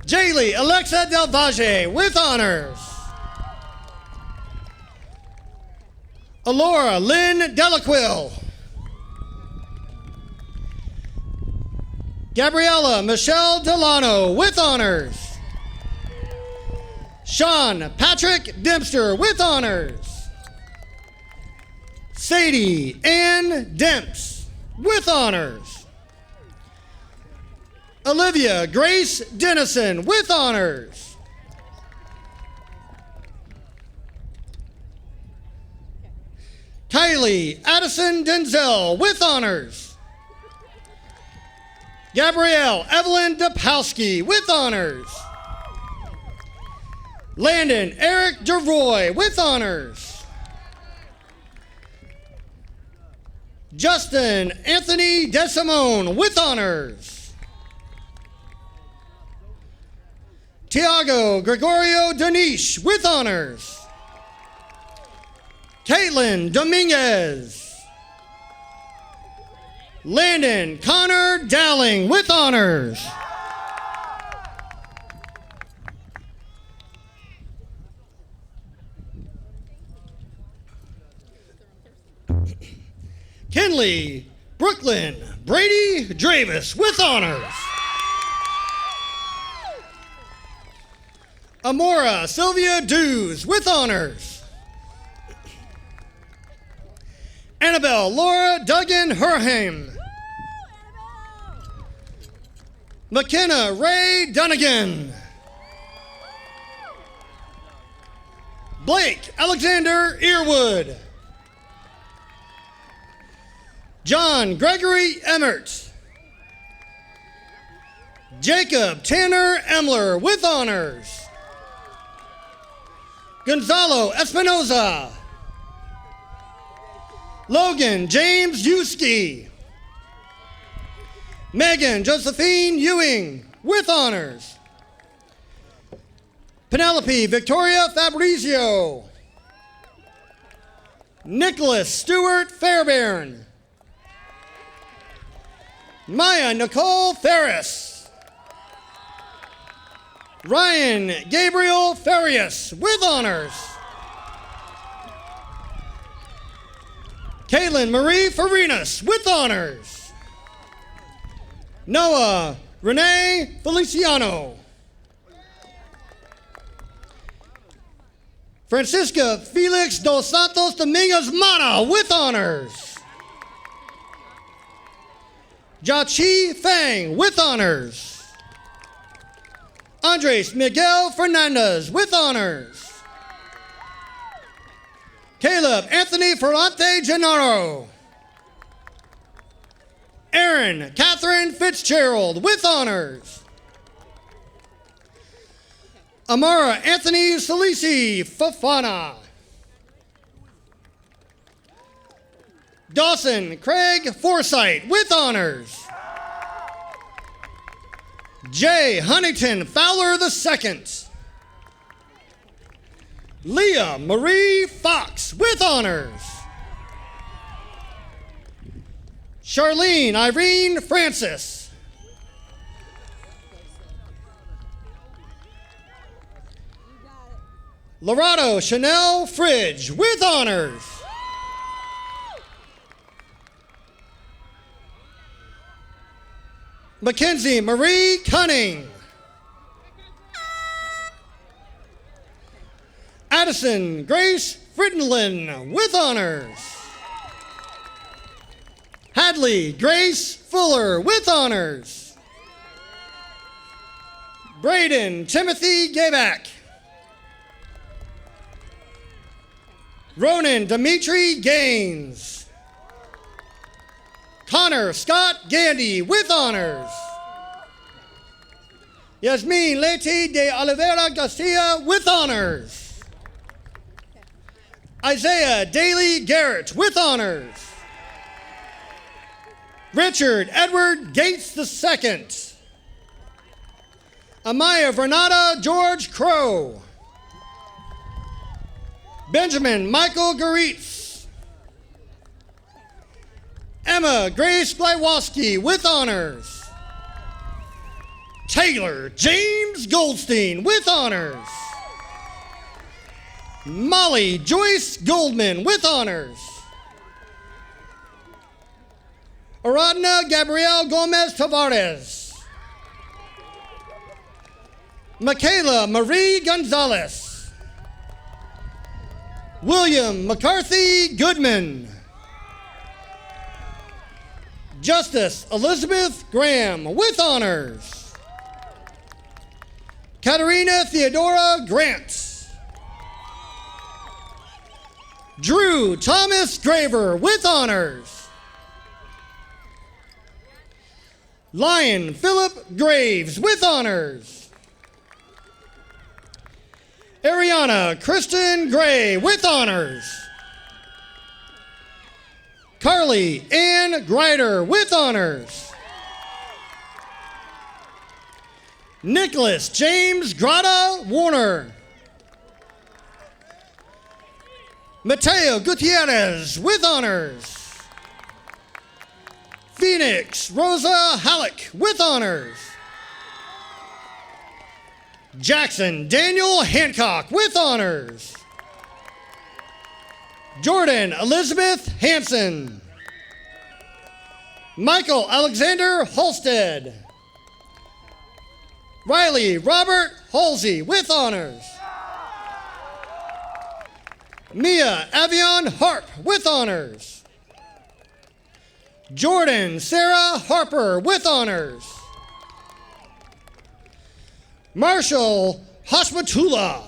Jaylee Alexa Del Valle with honors. Alora Lynn Delaquil. Gabriella Michelle Delano with honors. Sean Patrick Dempster with honors. Sadie Ann Demps with honors. Olivia Grace Dennison with honors. Kylie Addison Denzel with honors. Gabrielle Evelyn Dopowski with honors. Landon Eric DeRoy with honors. Justin Anthony DeSimone with honors. Tiago Gregorio Danish with honors. Caitlin Dominguez. Landon Connor Dowling with honors. Kinley Brooklyn Brady Dravis with honors. Amora Sylvia Dews with honors. Annabelle Laura Duggan Herheim. McKenna Ray Dunnigan. Blake Alexander Earwood. John Gregory Emmert. Jacob Tanner Emler with honors. Gonzalo Espinoza. Logan James Yuski. Megan Josephine Ewing with honors. Penelope Victoria Fabrizio. Nicholas Stewart Fairbairn. Maya Nicole Ferris. Ryan Gabriel Farias with honors. Caitlin Marie Farinas with honors. Noah Renee Feliciano. Francisca Felix Dos Santos Dominguez Mana with honors. Jiaqi Fang with honors. Andres Miguel Fernandez with honors. Caleb Anthony Ferrante Gennaro. Aaron Catherine Fitzgerald with honors. Amara Anthony Salisi Fafana. Dawson Craig Forsythe with honors. Jay Huntington Fowler II. Leah Marie Fox with honors. Charlene Irene Francis. Lorado Chanel Fridge with honors. Mackenzie Marie Cunning. Addison Grace Frittenlin with honors. Hadley Grace Fuller with honors. Braden Timothy Gabak. Ronan Dimitri Gaines. Connor Scott Gandy with honors. Yasmin Leti de Oliveira Garcia with honors. Isaiah Daly Garrett with honors. Richard Edward Gates II. Amaya Vernata George Crow. Benjamin Michael Garitz. Emma Grace Glywowski with honors. Taylor James Goldstein with honors. Molly Joyce Goldman with honors. Aradna Gabrielle Gomez Tavares. Michaela Marie Gonzalez. William McCarthy Goodman. Justice Elizabeth Graham with honors. Katerina Theodora Grant. Drew Thomas Graver with honors. Lion Philip Graves with honors. Ariana Kristen Gray with honors. Carly Ann Greider with honors. Nicholas James Grata Warner. Mateo Gutierrez with honors. Phoenix Rosa Halleck with honors. Jackson Daniel Hancock with honors. Jordan Elizabeth Hanson. Michael Alexander Holstead. Riley Robert Halsey with honors. Mia Avion Harp with honors. Jordan Sarah Harper with honors. Marshall Hashmatullah.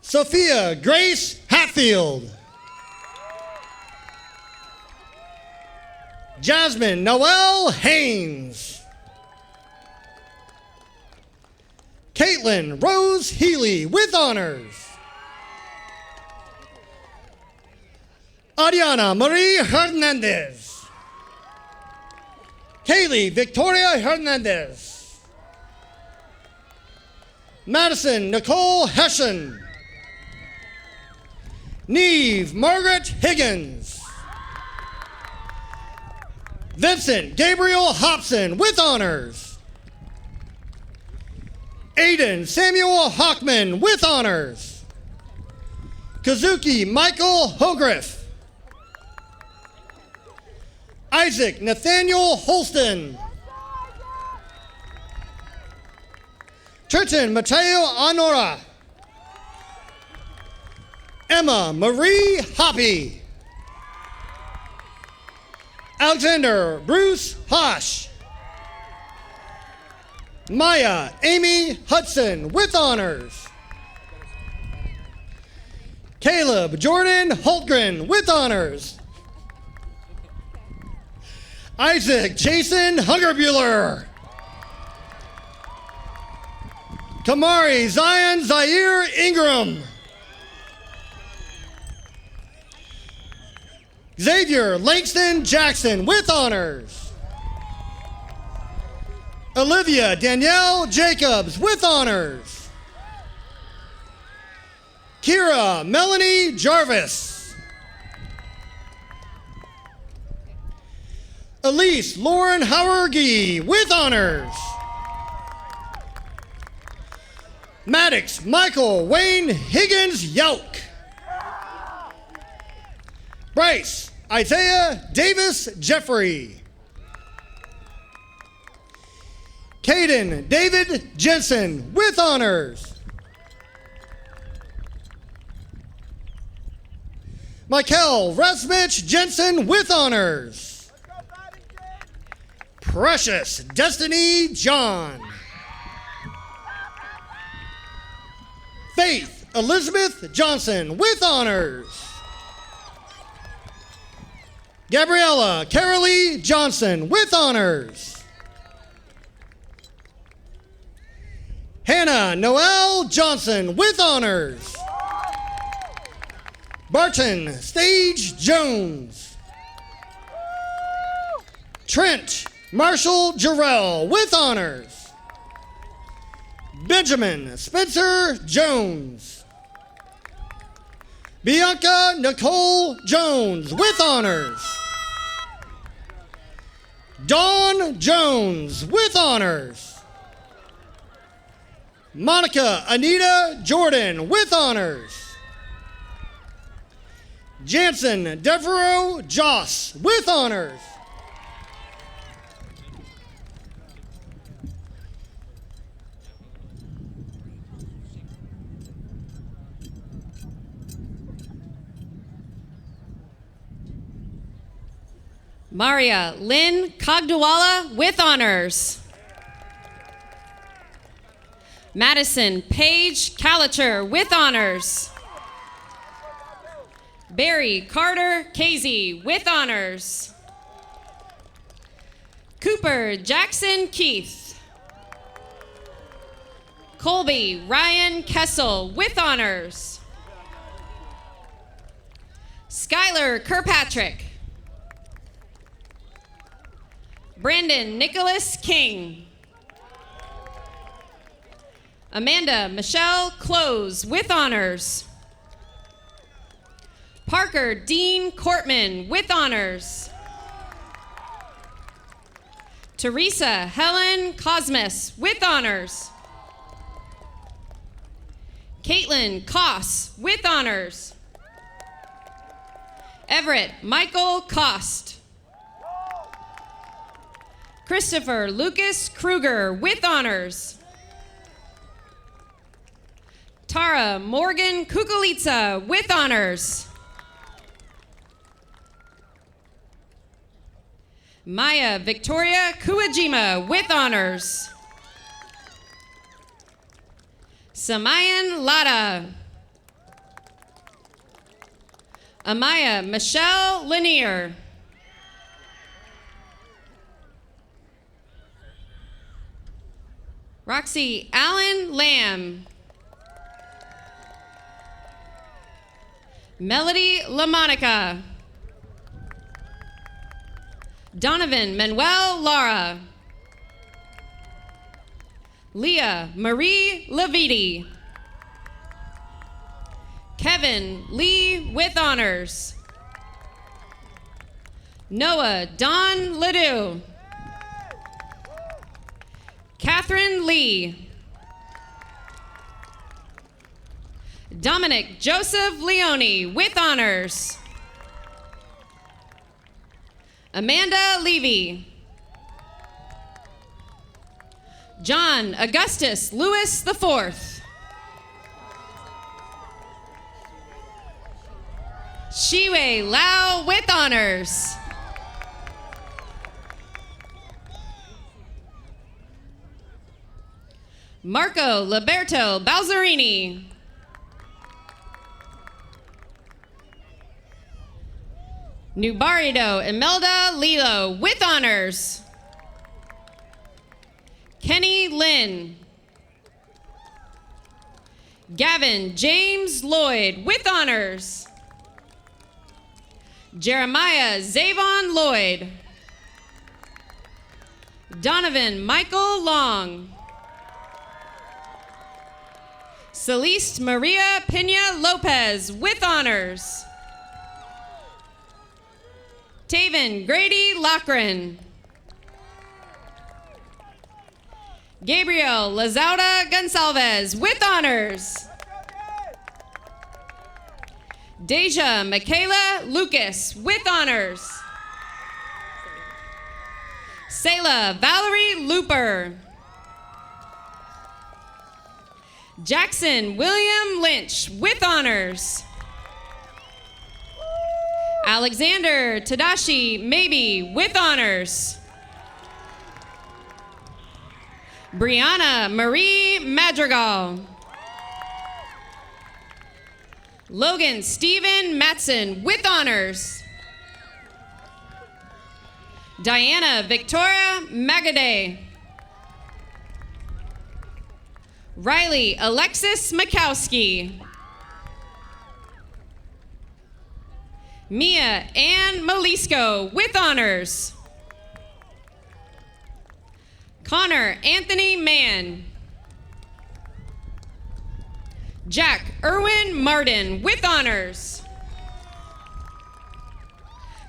Sophia Grace Hatfield. Jasmine Noel Haynes. Caitlin Rose Healy with honors. Ariana Marie Hernandez. Kaylee Victoria Hernandez. Madison Nicole Hession. Neve Margaret Higgins. Vincent Gabriel Hobson with honors. Aiden Samuel Hockman with honors. Kazuki Michael Hogriff. Isaac Nathaniel Holston. Turton Mateo Honora. Emma Marie Hoppy. Alexander Bruce Hosh. Maya Amy Hudson with honors. Caleb Jordan Holtgren with honors. Isaac Jason Hungerbuehler. Kamari Zion Zaire Ingram. Xavier Langston Jackson with honors. Olivia Danielle Jacobs with honors. Kira Melanie Jarvis. Elise Lauren Howergy with honors. Maddox Michael Wayne Higgins Yoke. Bryce Isaiah Davis Jeffrey. Caden David Jensen with honors. Michael Rasmich Jensen with honors. Precious Destiny John. Faith Elizabeth Johnson with honors. Gabriella Carolee Johnson with honors. Hannah Noel Johnson with honors. Barton Stage Jones. Trent Marshall Jarrell with honors. Benjamin Spencer Jones. Bianca Nicole Jones with honors. Dawn Jones with honors. Monica Anita Jordan with honors. Jansen Devereaux Joss with honors. Maria Lynn Kagdawala with honors. Madison Paige Calicher with honors. Barry Carter Casey with honors. Cooper Jackson Keith. Colby Ryan Kessel with honors. Skylar Kirkpatrick. Brandon Nicholas King. Amanda Michelle Close with honors. Parker Dean Cortman with honors. Teresa Helen Cosmas with honors. Caitlin Koss with honors. Everett Michael Cost. Christopher Lucas Kruger with honors. Tara Morgan Kukalitsa with honors. Maya Victoria Kuwajima with honors. Samayan Lada. Amaya Michelle Lanier. Roxy Allen Lamb. Melody LaMonica. Donovan Manuel Lara. Leah Marie Leviti. Kevin Lee with honors. Noah Don Ledoux. Catherine Lee. Dominic Joseph Leone with honors. Amanda Levy. John Augustus Lewis IV. Shiwei Lau with honors. Marco Liberto Balzerini. Nubarido Imelda Lilo with honors. Kenny Lynn. Gavin James Lloyd with honors. Jeremiah Zavon Lloyd. Donovan Michael Long. Celeste Maria Pena Lopez with honors. Taven Grady Lochran. Gabriel Lazauda Gonsalves with honors. Deja Michaela Lucas with honors. Selah Valerie Looper. Jackson William Lynch with honors. Alexander Tadashi Maybe with honors. Brianna Marie Madrigal. Logan Stephen Matson with honors. Diana Victoria Magaday. Riley Alexis Makowski. Mia Ann Molisco with honors. Connor Anthony Mann. Jack Irwin Martin with honors.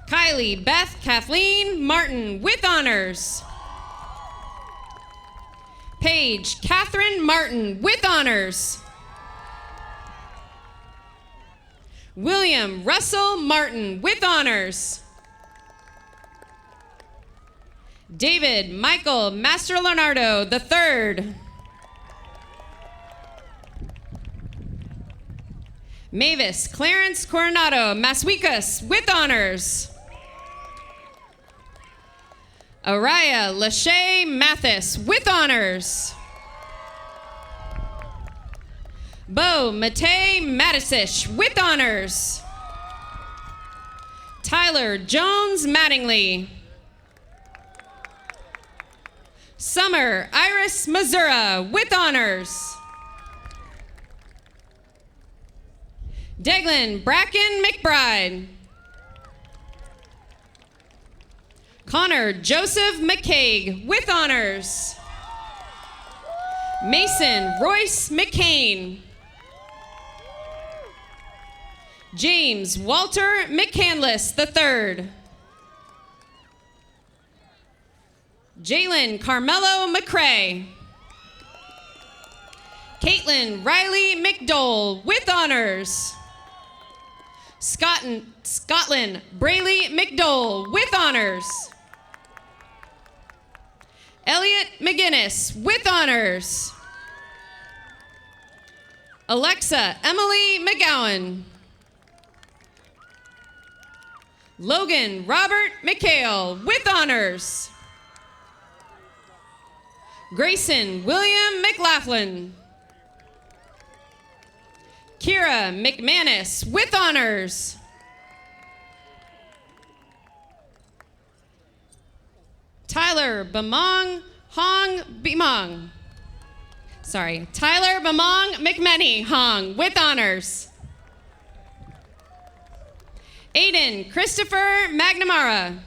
Kylie Beth Kathleen Martin with honors. Paige Catherine Martin with honors. William Russell Martin with honors. David Michael Master Leonardo III. Mavis Clarence Coronado Maswikas with honors. Araya Lachey Mathis with honors. Bo Matei Matisish with honors. Tyler Jones Mattingly. Summer Iris Mazura with honors. Deglin Bracken McBride. Connor Joseph McCaig with honors. Mason Royce McCain. James Walter McCandless III. Jalen Carmelo McCrae. Caitlin Riley McDole with honors. Scotland Brayley McDole with honors. Elliot McGinnis with honors. Alexa Emily McGowan. Logan Robert McHale with honors. Grayson William McLaughlin. Kira McManus with honors. Tyler Bamong Hong Bimong. Sorry, Tyler Bamong McMany Hong with honors. Aiden Christopher McNamara.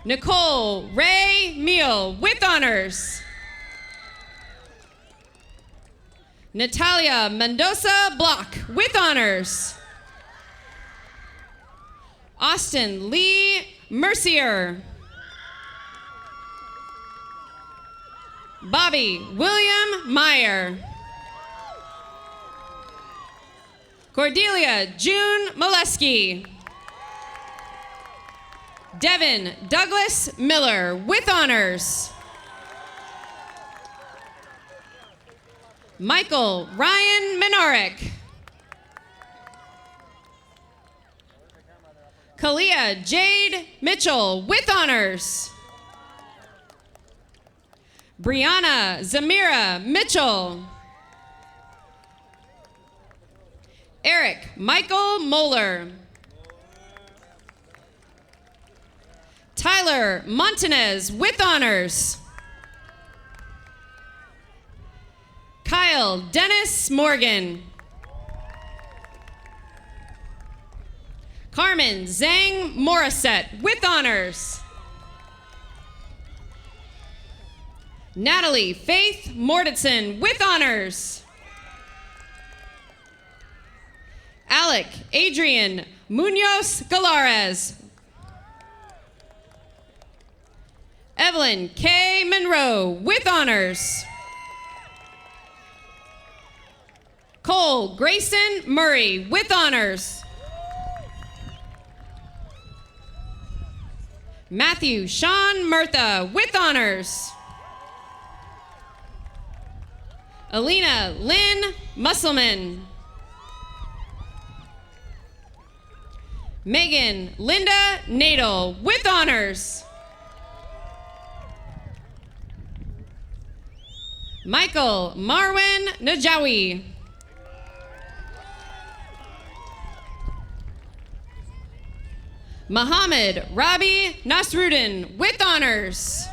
Nicole Ray Meal with honors. Natalia Mendoza Block with honors. Austin Lee Mercier. Bobby William Meyer. Cordelia June Molesky. Devin Douglas Miller with honors. Michael Ryan Minorick. Kalia Jade Mitchell with honors. Brianna Zamira Mitchell. Eric Michael Moeller. Tyler Montanez with honors. Kyle Dennis Morgan. Carmen Zhang Morissette with honors. Natalie Faith Morditson with honors. Alec Adrian Munoz Galares. Evelyn K. Monroe with honors. Cole Grayson Murray with honors. Matthew Sean Murtha with honors. Alina Lynn Musselman. Megan Linda Nadel with honors. Michael Marwin Najawi. Muhammad Rabi Nasruddin with honors.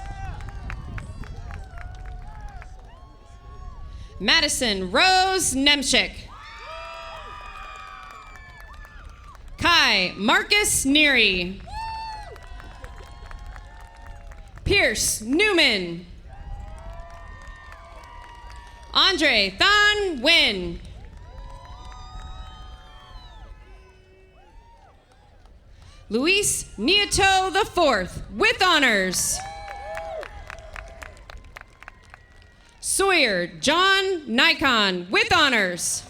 Madison Rose Nemchik. Kai Marcus Neary. Pierce Newman. Andre Than Nguyen. Luis Nieto IV with honors. Sawyer John Nikon with honors.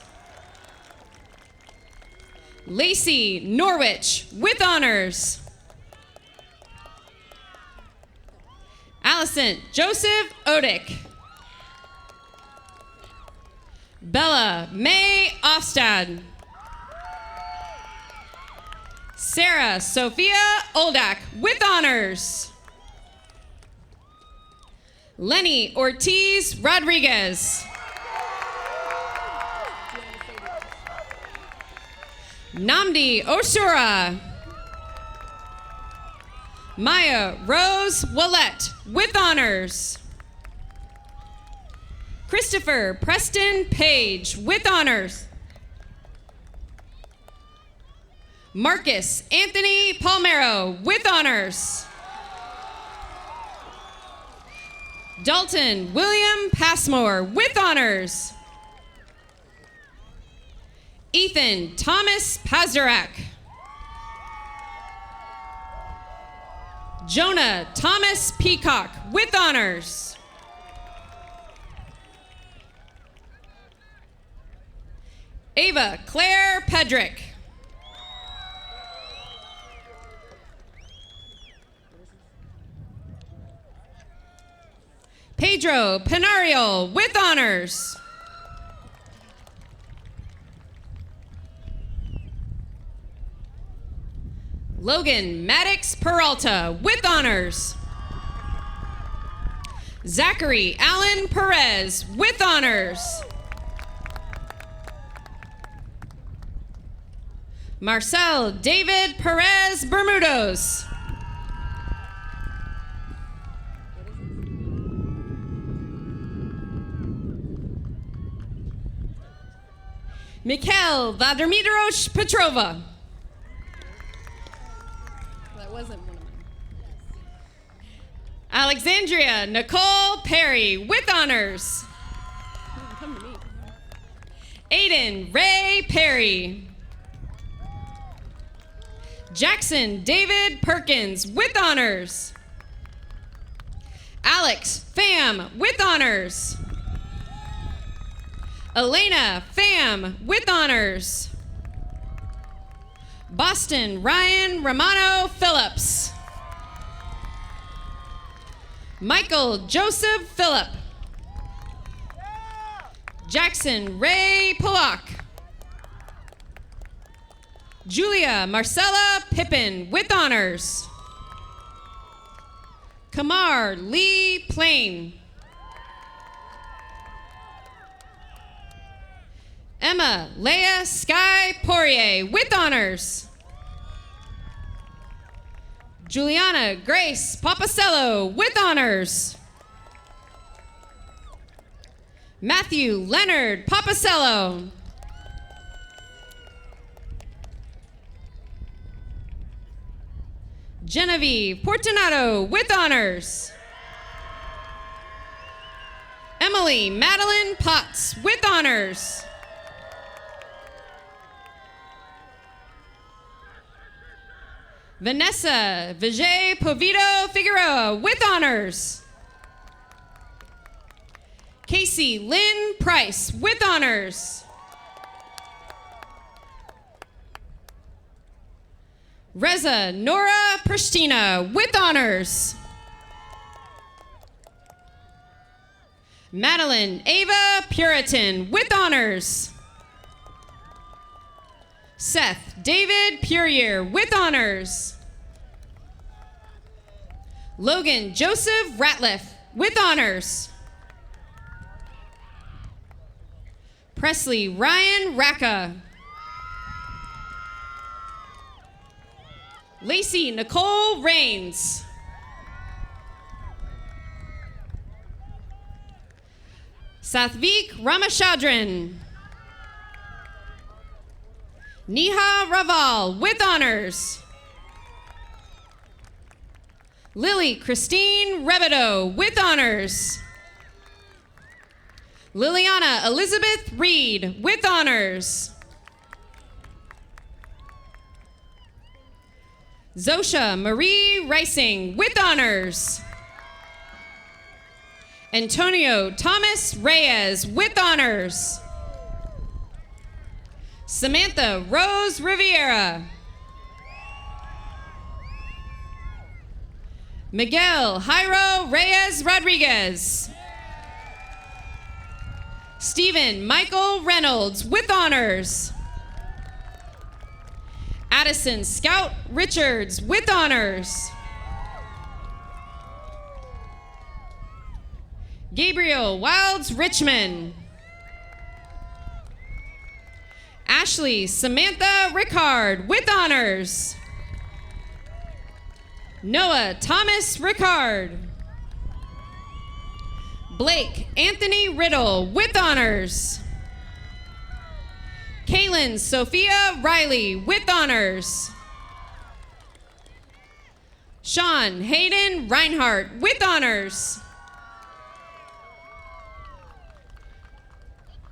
Lacey Norwich with honors. Allison Joseph Odick. Bella May Ofstad. Sarah Sophia Oldak with honors. Lenny Ortiz Rodriguez. Namdi Osura. Maya Rose Willette with honors. Christopher Preston Page with honors. Marcus Anthony Palmero with honors. Dalton William Passmore with honors. Ethan Thomas Pazarak. Jonah Thomas Peacock with honors. Ava Claire Pedrick. Pedro Penario with honors. Logan Maddox Peralta with honors. Zachary Allen Perez with honors. Marcel David Perez Bermudos. Mikhail Vladimirovich Petrova. That wasn't one of mine. Alexandria Nicole Perry with honors. Come to me. Aiden Ray Perry. Jackson David Perkins with honors. Alex Pham with honors. Elena Pham with honors. Boston Ryan Romano Phillips. Michael Joseph Phillip. Jackson Ray Polak. Julia Marcella Pippin with honors. Kamar Lee Plain. Emma Leah Sky Poirier with honors. Juliana Grace Papacello with honors. Matthew Leonard Papacello. Genevieve Portinato with honors. Emily Madeline Potts with honors. Vanessa Vijay Povito Figueroa with honors. Casey Lynn Price with honors. Reza Nora Pristina with honors. Madeline Ava Puritan with honors. Seth David Purier with honors. Logan Joseph Ratliff with honors. Presley Ryan Racka. Lacey Nicole Rains. Sathvik Ramachandran. Neha Raval with honors. Lily Christine Rebido with honors. Liliana Elizabeth Reed with honors. Zosha Marie Ricing with honors. Antonio Thomas Reyes with honors. Samantha Rose Riviera. Miguel Jairo Reyes Rodriguez. Stephen Michael Reynolds with honors. Addison Scout Richards with honors. Gabriel Wilds Richmond. Ashley Samantha Rickard with honors. Noah Thomas Rickard. Blake Anthony Riddle with honors. Kaylin Sophia Riley with honors. Sean Hayden Reinhardt with honors.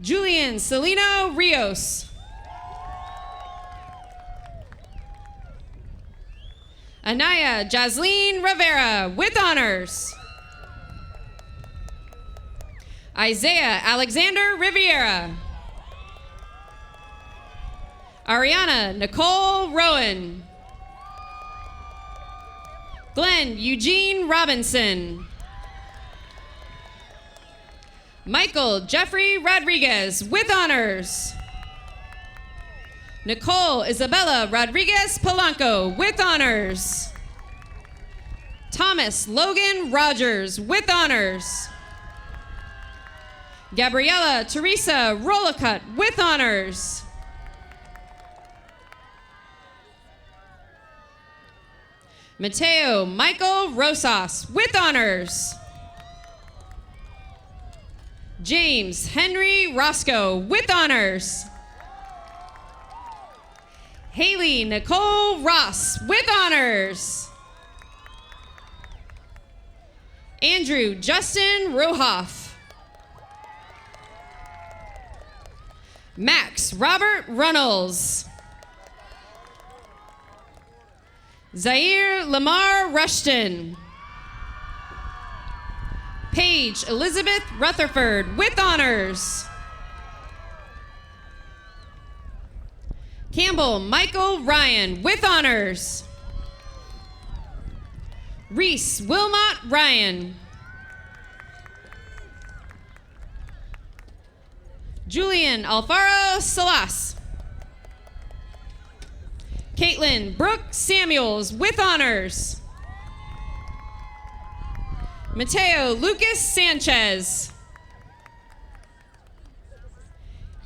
Julian Celino Rios. Anaya Jasleen Rivera with honors. Isaiah Alexander Riviera. Ariana Nicole Rowan. Glenn Eugene Robinson. Michael Jeffrey Rodriguez with honors. Nicole Isabella Rodriguez Polanco with honors. Thomas Logan Rogers with honors. Gabriella Teresa Rollicutt with honors. Mateo Michael Rosas with honors. James Henry Roscoe with honors. Haley Nicole Ross with honors. Andrew Justin Rohoff. Max Robert Runnels. Zaire Lamar Rushton. Paige Elizabeth Rutherford with honors. Campbell Michael Ryan with honors. Reese Wilmot Ryan. Julian Alfaro Salas. Caitlin Brooke Samuels with honors. Mateo Lucas Sanchez.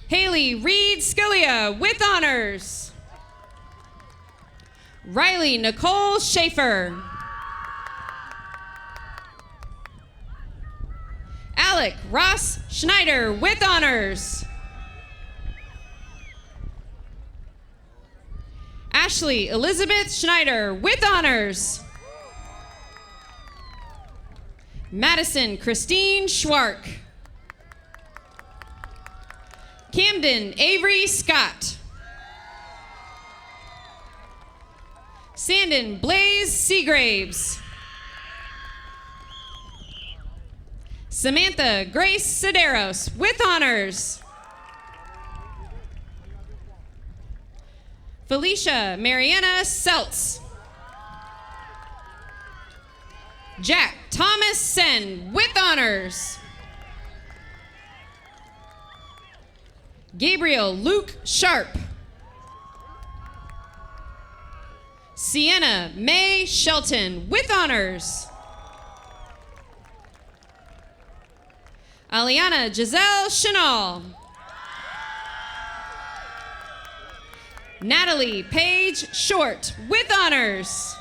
Haley Reed Scalia with honors. Riley Nicole Schaefer. Alec Ross Schneider with honors. Ashley Elizabeth Schneider with honors. Madison Christine Schwark. Camden Avery Scott. Sandon Blaze Seagraves. Samantha Grace Sederos with honors. Felicia Mariana Seltz. Jack Thomas Sen with honors. Gabriel Luke Sharp. Sienna May Shelton with honors. Aliana Giselle Chenal. Natalie Paige Short with honors.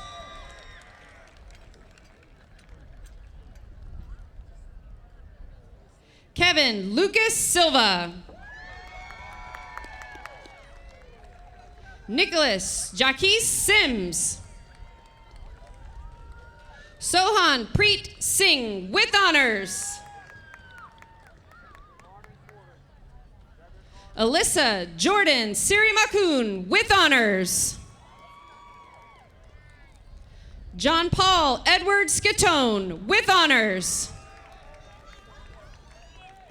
Kevin Lucas Silva. Nicholas Jaquise Sims. Sohan Preet Singh with honors. Alyssa Jordan Sirimakun with honors. John Paul Edward Scatone with honors.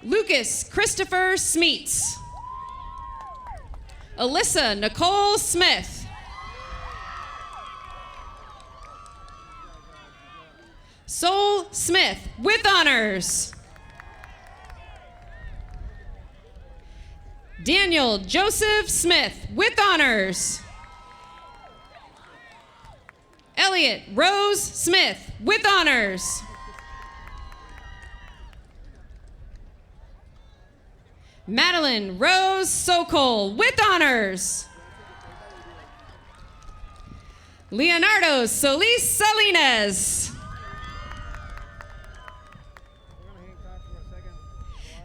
Lucas Christopher Smeets. Alyssa Nicole Smith. Sol Smith with honors. Daniel Joseph Smith with honors. Elliot Rose Smith with honors. Madeline Rose Sokol with honors. Leonardo Solis Salinas.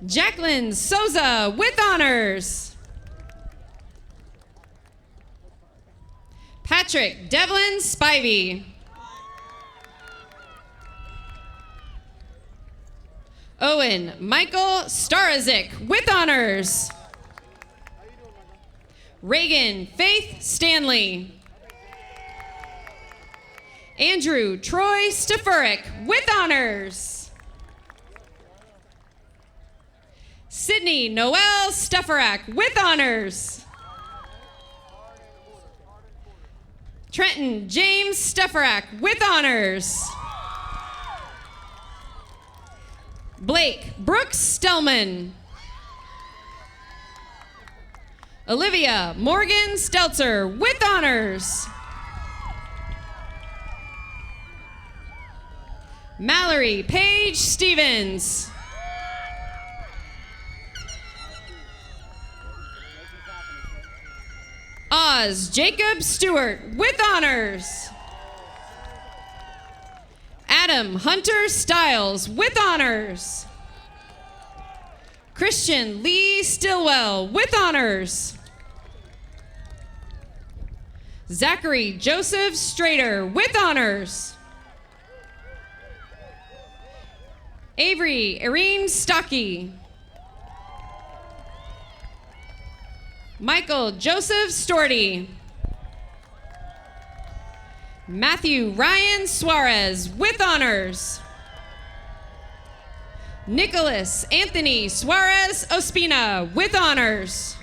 Jacqueline Souza with honors. Patrick Devlin Spivey. Owen Michael Starazik with honors. Reagan Faith Stanley. Andrew Troy Stefuric with honors. Sydney Noel Stefurac with honors. Trenton James Stefurac with honors. Blake Brooks Stelman. Olivia Morgan Stelzer with honors. Mallory Paige Stevens. Oz Jacob Stewart with honors. Adam Hunter Stiles with honors. Christian Lee Stillwell with honors. Zachary Joseph Strader with honors. Avery Irene Stocky. Michael Joseph Storty. Matthew Ryan Suarez with honors. Nicholas Anthony Suarez Ospina with honors.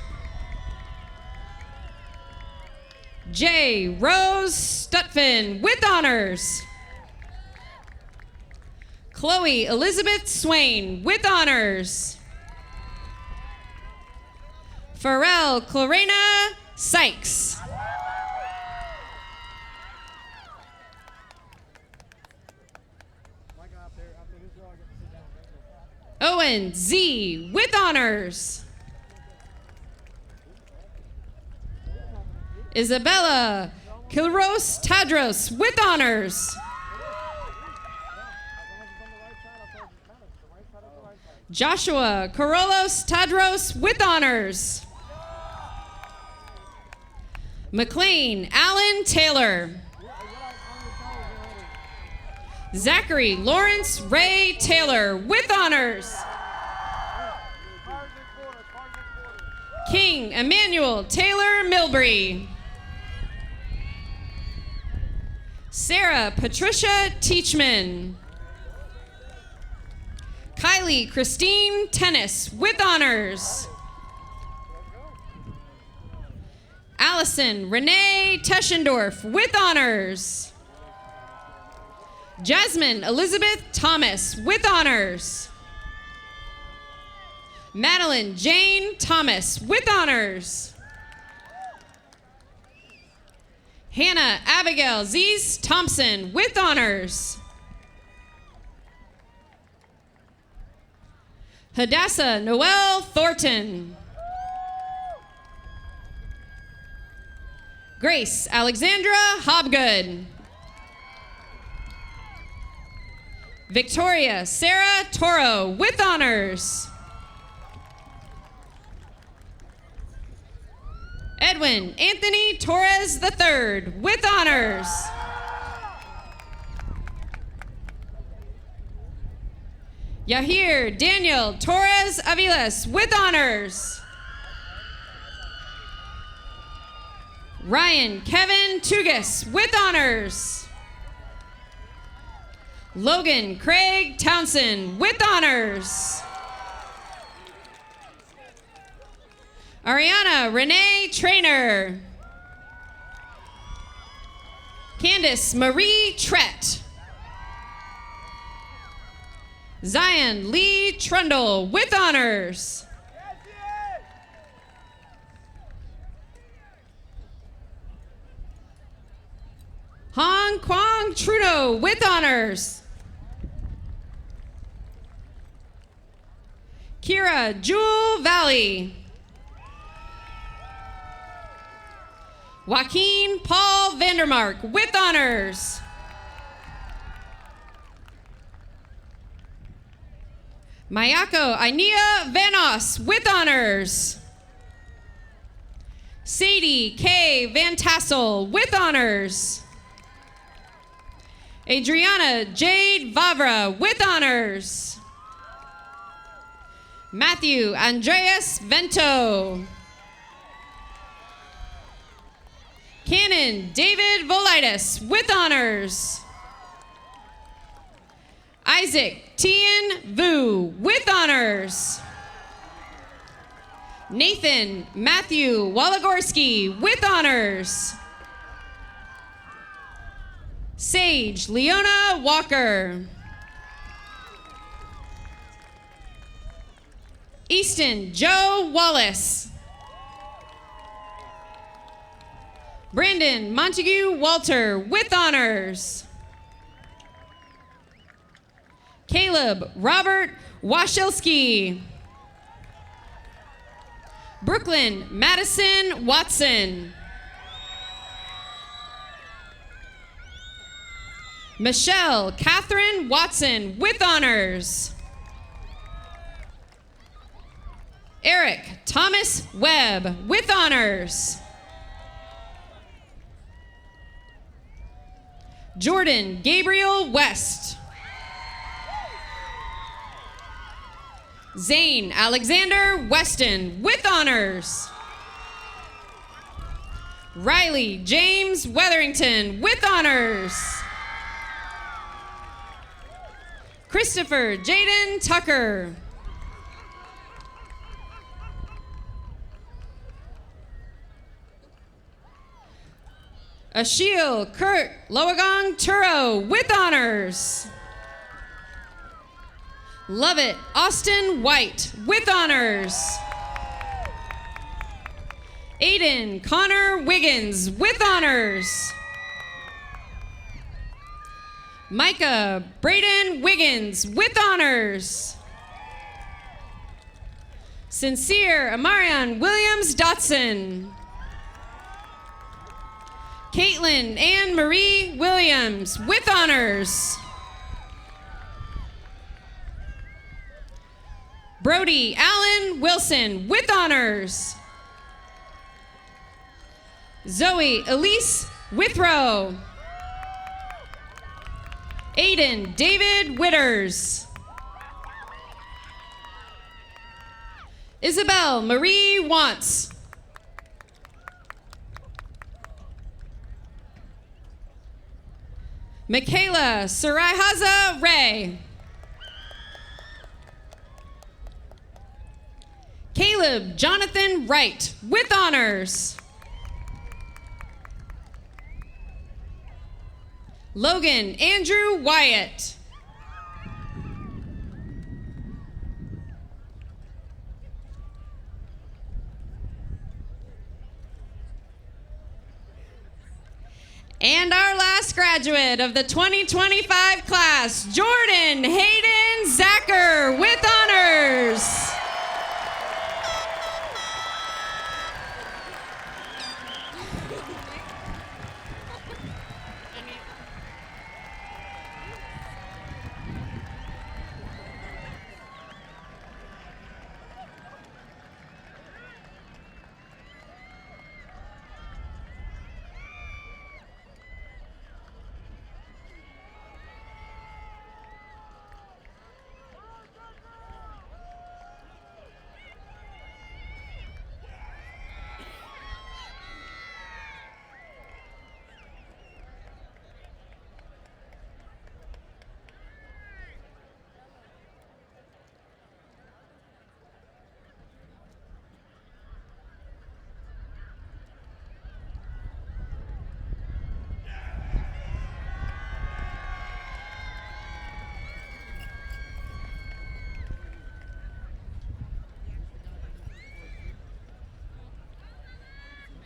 J. Rose Stutfin with honors. Chloe Elizabeth Swain with honors. Pharrell Clarena Sykes. Owen Z with honors. Isabella Kilros Tadros with honors. Joshua Corolos Tadros with honors. McLean Allen Taylor. Zachary Lawrence Ray Taylor with honors. King Emmanuel Taylor Milbury. Sarah Patricia Teachman. Kylie Christine Tennis with honors. Allison Renee Teschendorf with honors. Jasmine Elizabeth Thomas with honors. Madeline Jane Thomas with honors. Hannah Abigail Zees Thompson with honors. Hadassah Noel Thornton. Grace Alexandra Hobgood. Victoria Sarah Toro with honors. Edwin Anthony Torres III with honors. Yahir Daniel Torres Aviles with honors. Ryan Kevin Tugas with honors. Logan Craig Townsend with honors. Ariana Renee Trainer. Candace Marie Trett. Zion Lee Trundle with honors. Hong Kwang Trudeau with honors. Kira Jewel Valley. Joaquin Paul Vandermark with honors. Mayako Ainea Vanos with honors. Sadie K. Van Tassel with honors. Adriana Jade Vavra with honors. Matthew Andreas Vento. Canon David Volitis with honors. Isaac Tien Vu with honors. Nathan Matthew Walagorski with honors. Sage Leona Walker. Easton Joe Wallace. Brandon Montague Walter with honors. Caleb Robert Washilski. Brooklyn Madison Watson. Michelle Catherine Watson with honors. Eric Thomas Webb with honors. Jordan Gabriel West. Zane Alexander Weston with honors. Riley James Weatherington with honors. Christopher Jaden Tucker. Ashiel Kurt Loagang Turo with honors. Lovett Austin White with honors. Aiden Connor Wiggins with honors. Micah Braden Wiggins with honors. Sincere Amarian Williams Dotson. Caitlin Ann Marie Williams with honors. Brody Allen Wilson with honors. Zoe Elise Withrow. Aiden David Witters. Isabel Marie Wantz. Michaela Saraihaza Ray. Caleb Jonathan Wright with honors. Logan Andrew Wyatt. graduate of the 2025 class, Jordan Hayden Zacher, with honors.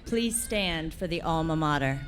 Please stand for the Alma Mater.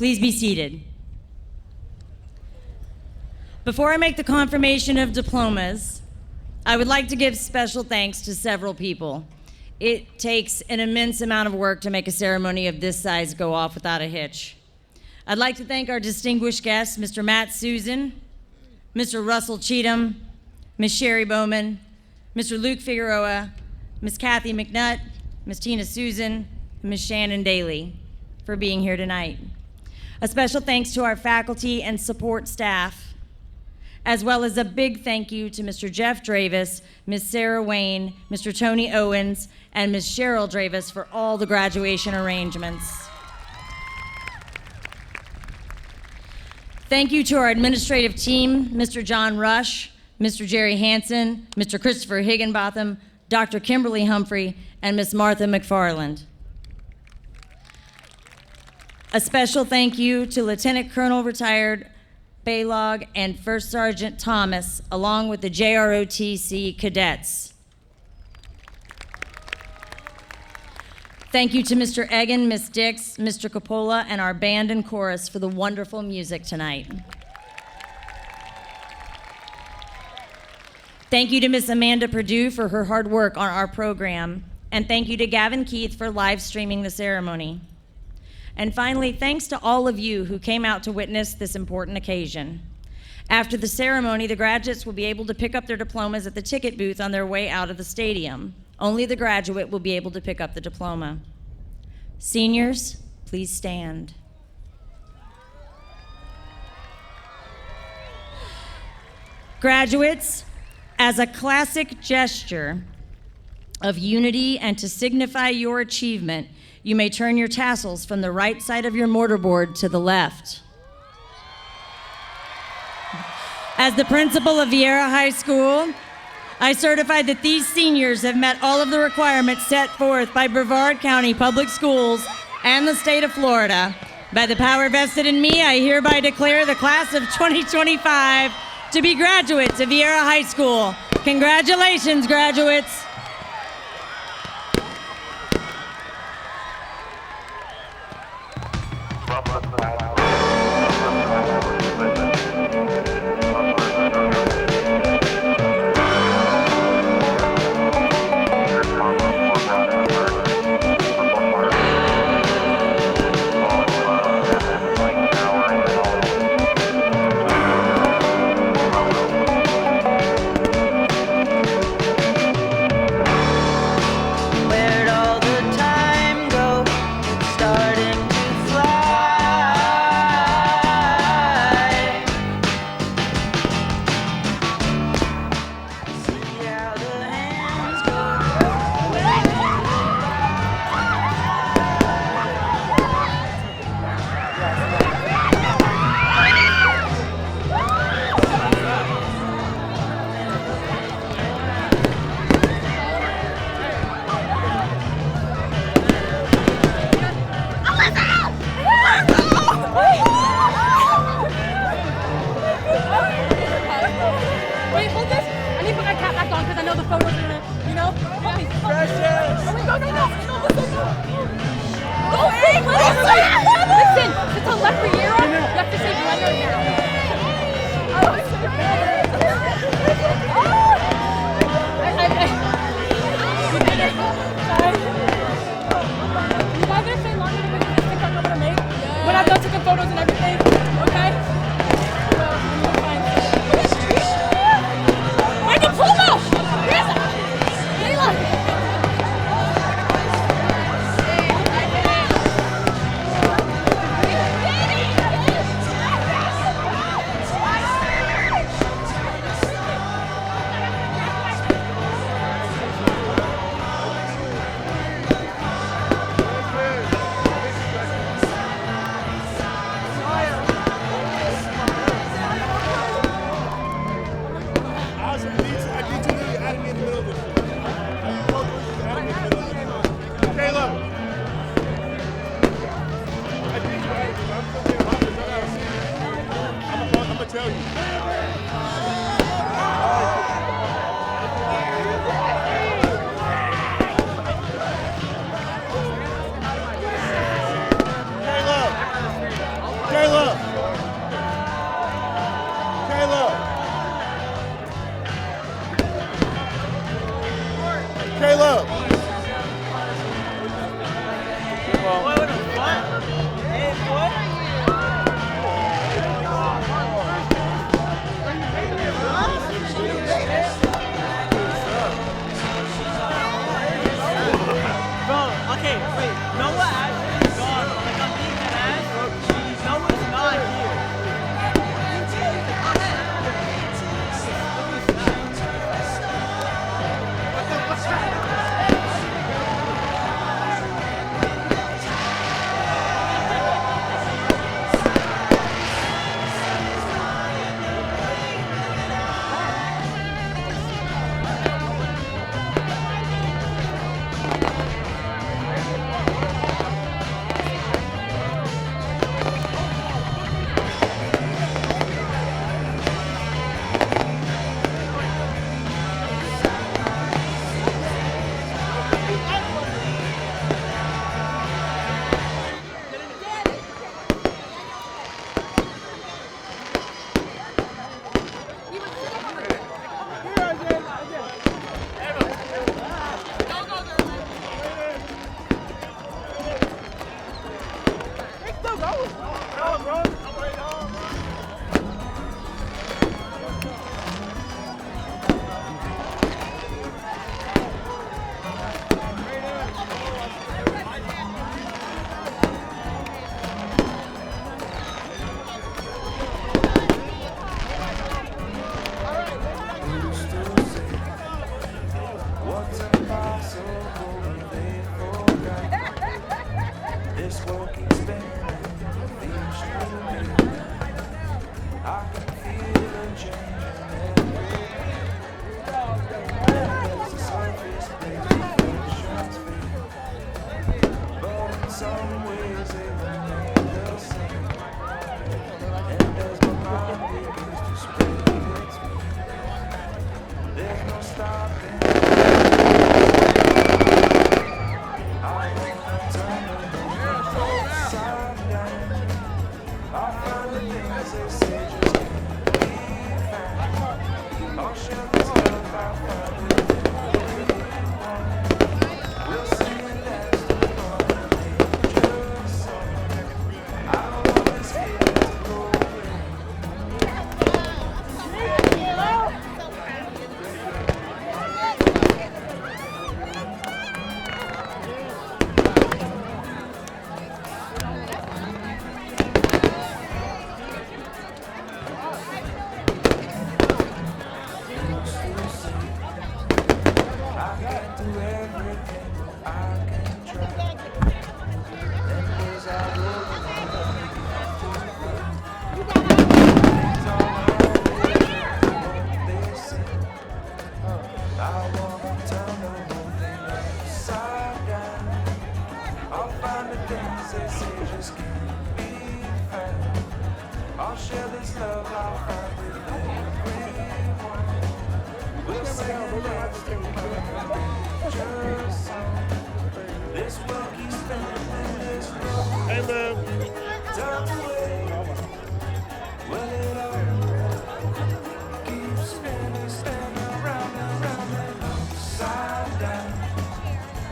Please be seated. Before I make the confirmation of diplomas, I would like to give special thanks to several people. It takes an immense amount of work to make a ceremony of this size go off without a hitch. I'd like to thank our distinguished guests, Mr. Matt Susan, Mr. Russell Cheatham, Ms. Sherry Bowman, Mr. Luke Figueroa, Ms. Kathy McNutt, Ms. Tina Susan, and Ms. Shannon Daly for being here tonight. A special thanks to our faculty and support staff, as well as a big thank you to Mr. Jeff Dravis, Ms. Sarah Wayne, Mr. Tony Owens, and Ms. Cheryl Dravis for all the graduation arrangements. Thank you to our administrative team, Mr. John Rush, Mr. Jerry Hansen, Mr. Christopher Higginbotham, Dr. Kimberly Humphrey, and Ms. Martha McFarland. A special thank you to Lieutenant Colonel retired Baylog and First Sergeant Thomas, along with the JROTC cadets. Thank you to Mr. Egan, Ms. Dix, Mr. Coppola, and our band and chorus for the wonderful music tonight. Thank you to Ms. Amanda Perdue for her hard work on our program, and thank you to Gavin Keith for live streaming the ceremony. And finally, thanks to all of you who came out to witness this important occasion. After the ceremony, the graduates will be able to pick up their diplomas at the ticket booth on their way out of the stadium. Only the graduate will be able to pick up the diploma. Seniors, please stand. Graduates, as a classic gesture of unity and to signify your achievement, you may turn your tassels from the right side of your mortarboard to the left. As the principal of Viera High School, I certify that these seniors have met all of the requirements set forth by Brevard County Public Schools and the state of Florida. By the power vested in me, I hereby declare the class of 2025 to be graduates of Viera High School. Congratulations, graduates. photos and everything, okay? My diploma! Where's it? Layla!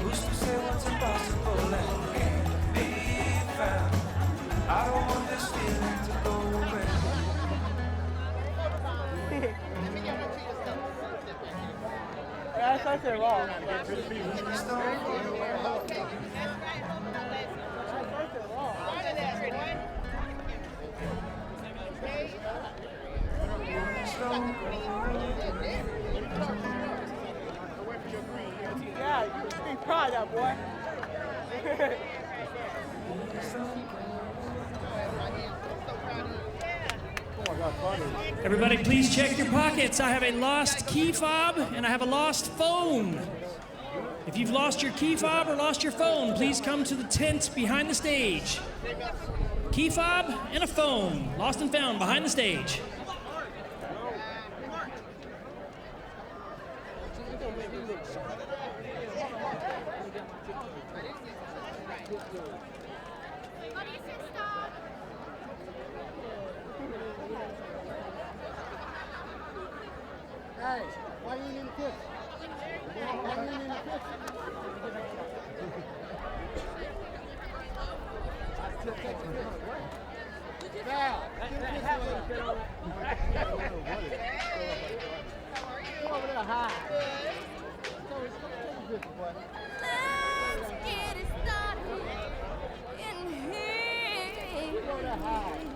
Who's to say what's impossible and can't be found? I don't want this Yeah, you be proud of that, boy. Everybody, please check your pockets. I have a lost key fob and I have a lost phone. If you've lost your key fob or lost your phone, please come to the tent behind the stage. Key fob and a phone, lost and found behind the stage. Hey, why you in the kitchen? Why you in the kitchen? Val, come over there, high. Let's get it started in here. Go there, high.